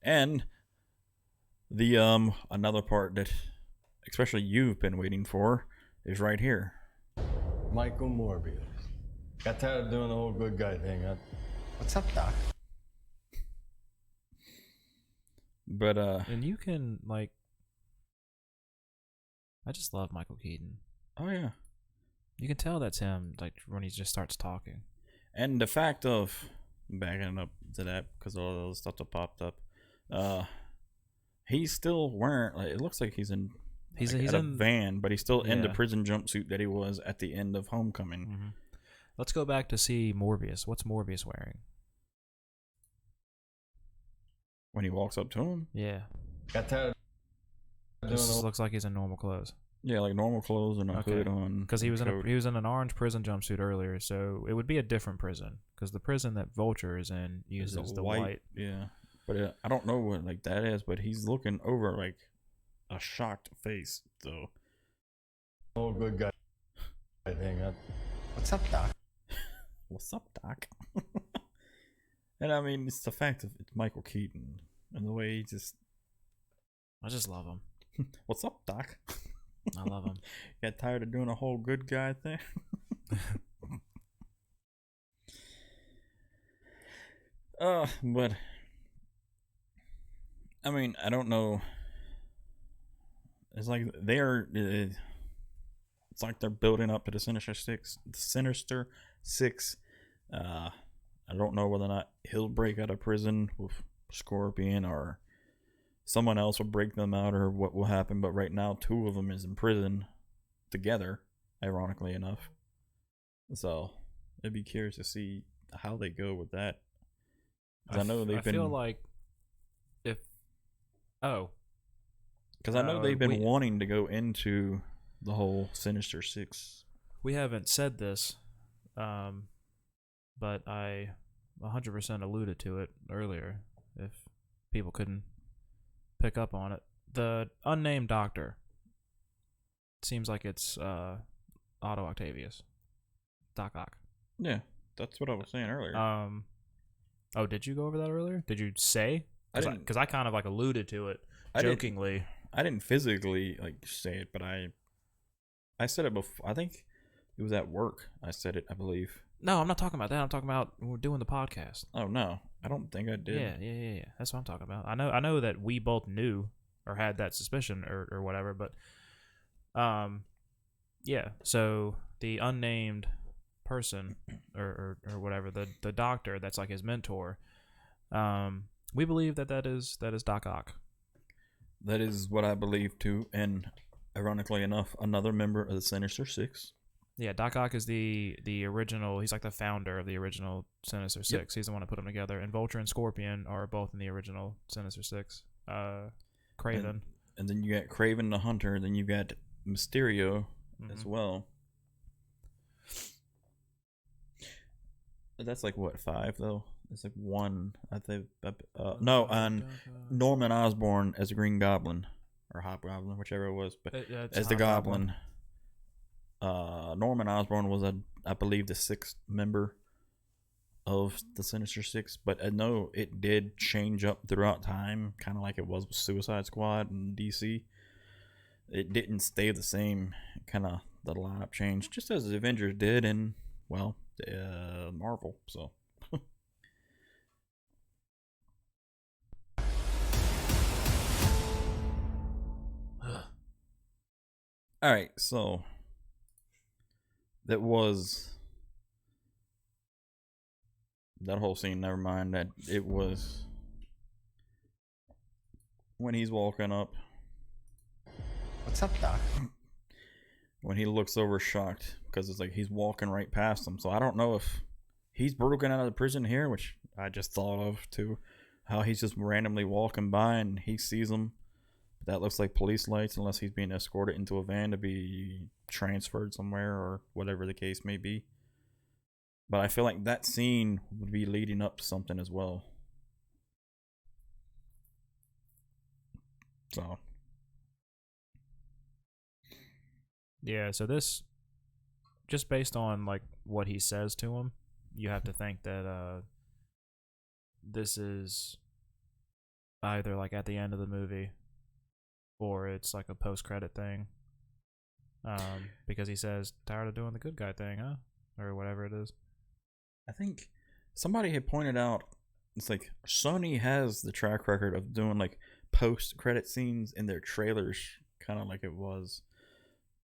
And the another part that especially you've been waiting for is right here. Michael Morbius. Got tired of doing the whole good guy thing. What's up, Doc? But And you can, like... I just love Michael Keaton. oh yeah. You can tell that's him, like, when he just starts talking. And the fact of backing up to that because all those stuff that popped up, he's still wearing. Like, it looks like he's in. He's He's in a van, but he's still in the Yeah. prison jumpsuit that he was at the end of Homecoming. Mm-hmm. Let's go back to see Morbius. What's Morbius wearing? When he walks up to him, Yeah. Got tired of doing This the whole... looks like he's in normal clothes. yeah, like normal clothes and a Okay. hood on. Because he was in coat. he was in an orange prison jumpsuit earlier, so it would be a different prison. Because the prison that Vulture is in It's uses a the white. Yeah, but I don't know what like that is. But he's looking over like a shocked face though. whole good guy thing. What's up, Doc? What's up, Doc? And I mean, it's the fact that it's Michael Keaton and the way he just. I just love him. What's up, Doc? I love him. Got tired of doing a whole good guy thing. But I mean, I don't know. It's like they're. It's like they're building up to the Sinister Six. The Sinister Six. I don't know whether or not he'll break out of prison with Scorpion or someone else will break them out or what will happen. But right now, two of them is in prison together, ironically enough. So I'd be curious to see how they go with that. 'Cause I know they've been. I feel like if Because I know they've been we- wanting to go into the whole Sinister Six. we haven't said this, but I 100% alluded to it earlier. If people couldn't pick up on it, the unnamed doctor seems like it's Otto Octavius, Doc Ock. Yeah, that's what I was saying earlier. Oh, did you go over that earlier? Did you say? I didn't. Because I kind of like alluded to it I didn't- jokingly. I didn't physically like say it, but I said it before. I think it was at work. I said it, I believe. No, I'm not talking about that. I'm talking about when we're doing the podcast. Oh no, I don't think I did. Yeah. That's what I'm talking about. I know that we both knew or had that suspicion or whatever, but yeah. So the unnamed person or whatever, the doctor that's like his mentor, we believe that is Doc Ock. That is what I believe too, and ironically enough, another member of the Sinister Six. Yeah, Doc Ock is the original. He's like the founder of the original Sinister Six. Yep. He's the one to put them together. And Vulture and Scorpion are both in the original Sinister Six. Craven. And then you got Craven the Hunter. Then you got Mysterio as well. That's like what, 5 though? It's like 1. I think. No, on Norman Osborn as a Green Goblin or Hobgoblin, whichever it was, but as the Goblin. Norman Osborn was I believe the 6th member of the Sinister Six, but I know it did change up throughout time, kind of like it was with Suicide Squad and DC. It didn't stay the same, kind of the lineup changed, just as the Avengers did in, well, Marvel, so. Alright, so that was that whole scene, never mind that. It was when he's walking up, What's up, Doc? when he looks over shocked, because it's like he's walking right past him. So I don't know if he's broken out of the prison here, which I just thought of too, how he's just randomly walking by and he sees him. That looks like police lights, unless he's being escorted into a van to be transferred somewhere or whatever the case may be. But I feel like that scene would be leading up to something as well. So. Yeah, so this, just based on like what he says to him, you have to think that this is either like at the end of the movie or it's like a post-credit thing. Because he says, tired of doing the good guy thing, huh? Or whatever it is. I think somebody had pointed out, it's like Sony has the track record of doing like post-credit scenes in their trailers, kind of like it was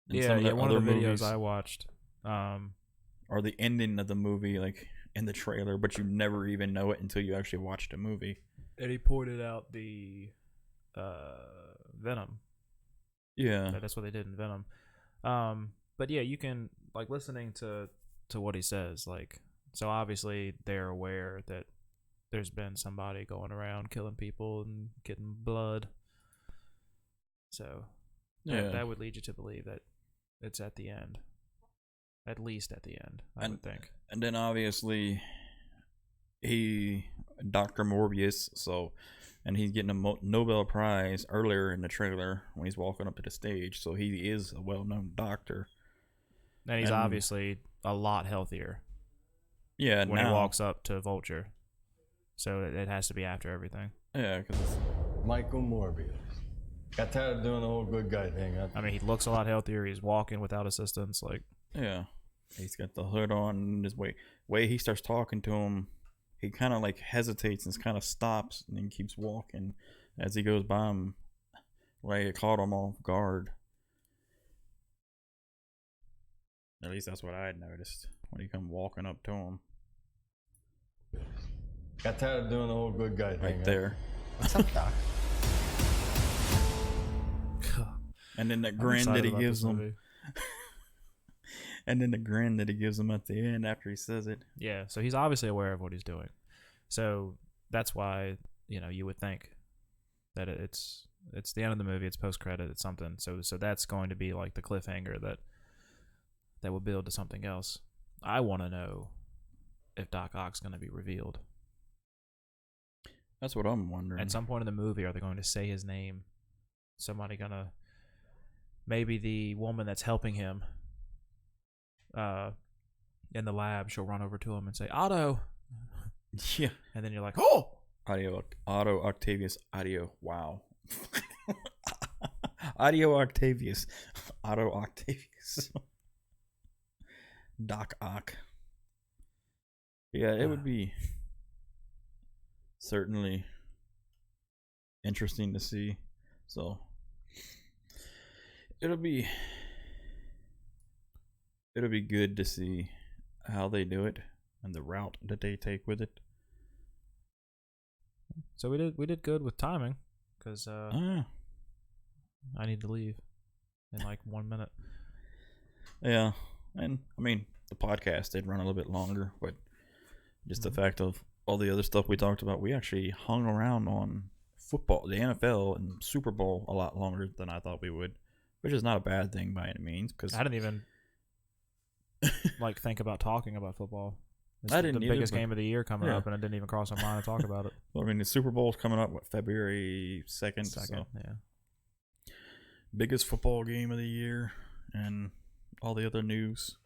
in some of their one other of the movies, videos I watched. or the ending of the movie, like in the trailer, but you never even know it until you actually watch the movie. And he pointed out the Venom. Yeah. That's what they did in Venom. But yeah, you can, like, listening to what he says, like, so obviously they're aware that there's been somebody going around killing people and getting blood. So Yeah. that would lead you to believe that it's at the end. At least at the end, I would think. And then obviously Dr. Morbius, and he's getting a Nobel Prize earlier in the trailer when he's walking up to the stage, so he is a well-known doctor. And he's obviously a lot healthier. Yeah, when he walks up to Vulture. So it has to be after everything. Yeah, because Michael Morbius. Got tired of doing the whole good guy thing. I mean, he looks a lot healthier. He's walking without assistance. Like, yeah, he's got the hood on. And his way he starts talking to him, he kind of like hesitates and kind of stops and then keeps walking as he goes by him, like it caught him off guard. At least that's what I had noticed when he come walking up to him. Got tired of doing the whole good guy thing. Right there. What's up, Doc? And then that I'm grin that excited he about gives this him. movie. And then the grin that he gives him at the end after he says it. Yeah, so he's obviously aware of what he's doing. So that's why, you would think that it's the end of the movie, it's post credit, it's something. So that's going to be like the cliffhanger that will build to something else. I want to know if Doc Ock's going to be revealed. That's what I'm wondering. At some point in the movie, are they going to say his name? Somebody gonna, maybe the woman that's helping him in the lab, she'll run over to him and say, Otto. Yeah. And then you're like, oh! Otto Octavius. Audio. Wow. Audio Octavius. Otto Octavius. Doc Ock. Yeah, it would be certainly interesting to see. So it'll be good to see how they do it and the route that they take with it. So we did good with timing, because I need to leave in like 1 minute. Yeah, and I mean the podcast did run a little bit longer, but just the fact of all the other stuff we talked about, we actually hung around on football, the NFL, and Super Bowl a lot longer than I thought we would, which is not a bad thing by any means. Because I didn't even like think about talking about football. It's I didn't the either, biggest but- game of the year coming yeah. up, and it didn't even cross my mind to talk about it. Well, I mean, the Super Bowl's coming up, February 2nd? So Yeah. biggest football game of the year, and all the other news.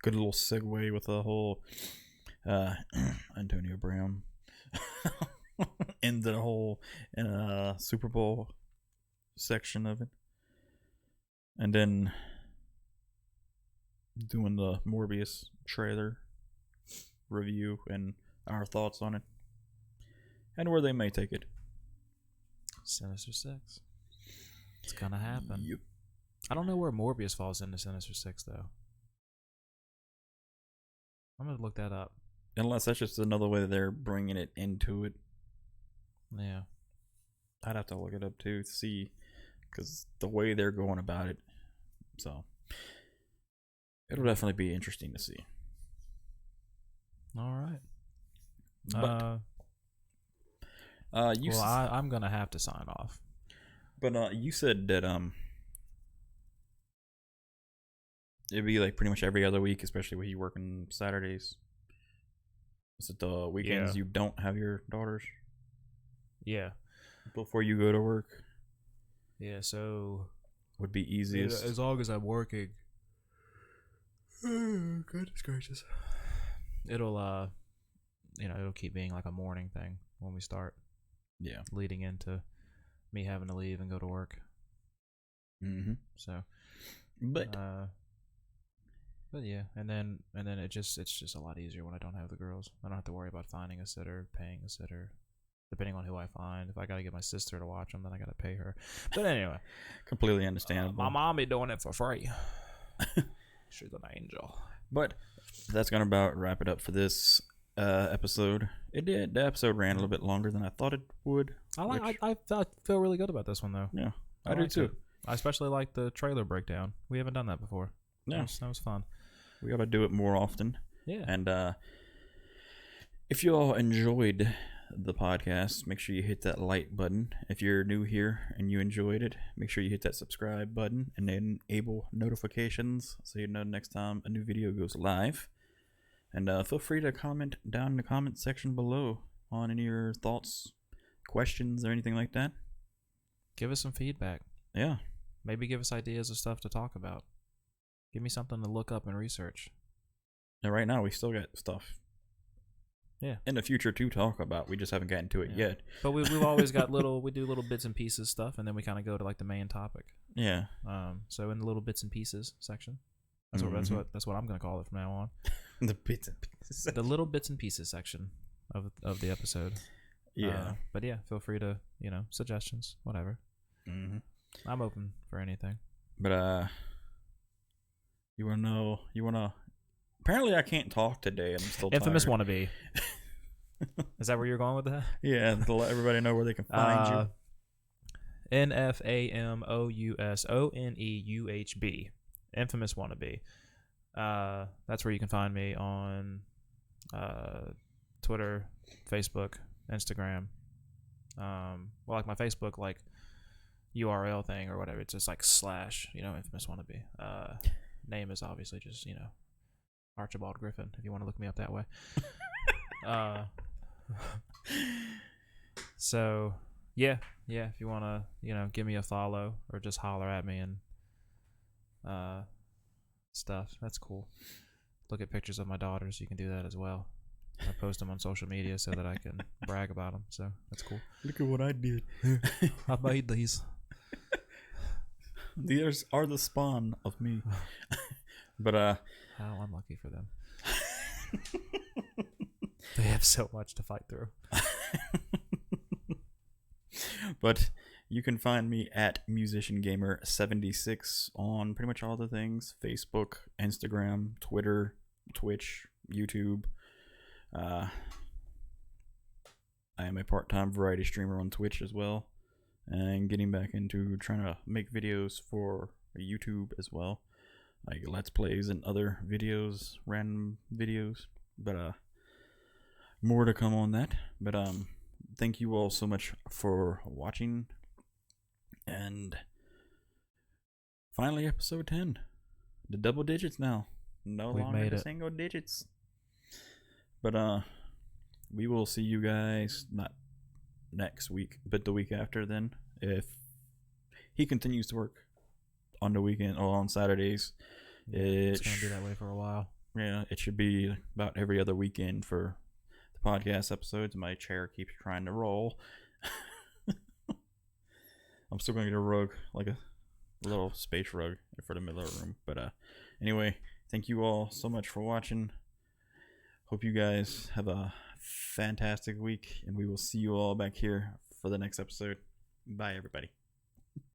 Good little segue with the whole Antonio Brown into the whole Super Bowl section of it. And then doing the Morbius trailer review and our thoughts on it and where they may take it. Sinister Six. It's gonna happen. Yep. I don't know where Morbius falls into Sinister Six though. I'm gonna look that up. Unless that's just another way that they're bringing it into it. Yeah. I'd have to look it up too to see, because the way they're going about it. So it'll definitely be interesting to see. All right. But I'm gonna have to sign off. But you said that it'd be like pretty much every other week, especially when you working Saturdays. Is it the weekends Yeah. you don't have your daughters Yeah. before you go to work? Yeah. So Would be easiest. as long as I'm working. Goodness gracious. It'll it'll keep being like a morning thing when we start, Yeah. leading into me having to leave and go to work. Mm-hmm. So, But but yeah, and then it's just a lot easier when I don't have the girls. I don't have to worry about finding a sitter, paying a sitter, depending on who I find. If I gotta get my sister to watch them, then I gotta pay her. But anyway, completely understandable. my mom be doing it for free. She's an angel. But that's gonna about wrap it up for this episode. It did. The episode ran a little bit longer than I thought it would. I feel really good about this one though. Yeah, I do liked too. it. I especially like the trailer breakdown. We haven't done that before. Yeah, That was fun. we gotta do it more often. Yeah. And if you all enjoyed the podcast, make sure you hit that like button. If you're new here and you enjoyed it, make sure you hit that subscribe button and enable notifications so you know next time a new video goes live. And feel free to comment down in the comment section below on any of your thoughts, questions, or anything like that. Give us some feedback. Yeah. Maybe give us ideas of stuff to talk about. Give me something to look up and research. And right now we still got stuff. Yeah. In the future to talk about. We just haven't gotten to it Yeah. yet. But we've always got we do little bits and pieces stuff, and then we kind of go to like the main topic. Yeah. So in the little bits and pieces section, that's what I'm gonna call it from now on. The bits and pieces. The little bits and pieces section of the episode. Yeah. But yeah, feel free to suggestions, whatever. Mm-hmm. I'm open for anything. But you wanna? Apparently, I can't talk today, and I'm still Infamous tired. wannabe. Is that where you're going with that? Yeah, to let everybody know where they can find you. NFAMOUSONEUHB. Infamous wannabe. That's where you can find me on Twitter, Facebook, Instagram. Well, like my Facebook like URL thing or whatever. It's just like / infamous wannabe. Name is obviously just Archibald Griffin. If you want to look me up that way. So yeah, if you want to give me a follow or just holler at me and stuff, that's cool. Look at pictures of my daughters. You can do that as well. I post them on social media so that I can brag about them. So that's cool. Look at what I did. I made these. These are the spawn of me. But how unlucky for them. They have so much to fight through. But you can find me at musiciangamer76 on pretty much all the things: Facebook, Instagram, Twitter, Twitch, YouTube. I am a part-time variety streamer on Twitch as well, and getting back into trying to make videos for YouTube as well, like Let's Plays and other videos, random videos. But more to come on that. But thank you all so much for watching. And finally, episode 10. The double digits now. No We've longer made the it. single digits. But we will see you guys not next week, but the week after then. If he continues to work on the weekend or on Saturdays. It's going to be that way for a while. Yeah, it should be about every other weekend for the podcast episodes. My chair keeps trying to roll. I'm still going to get a rug, like a little space rug for the middle of the room. But anyway, thank you all so much for watching. Hope you guys have a fantastic week, and we will see you all back here for the next episode. Bye, everybody.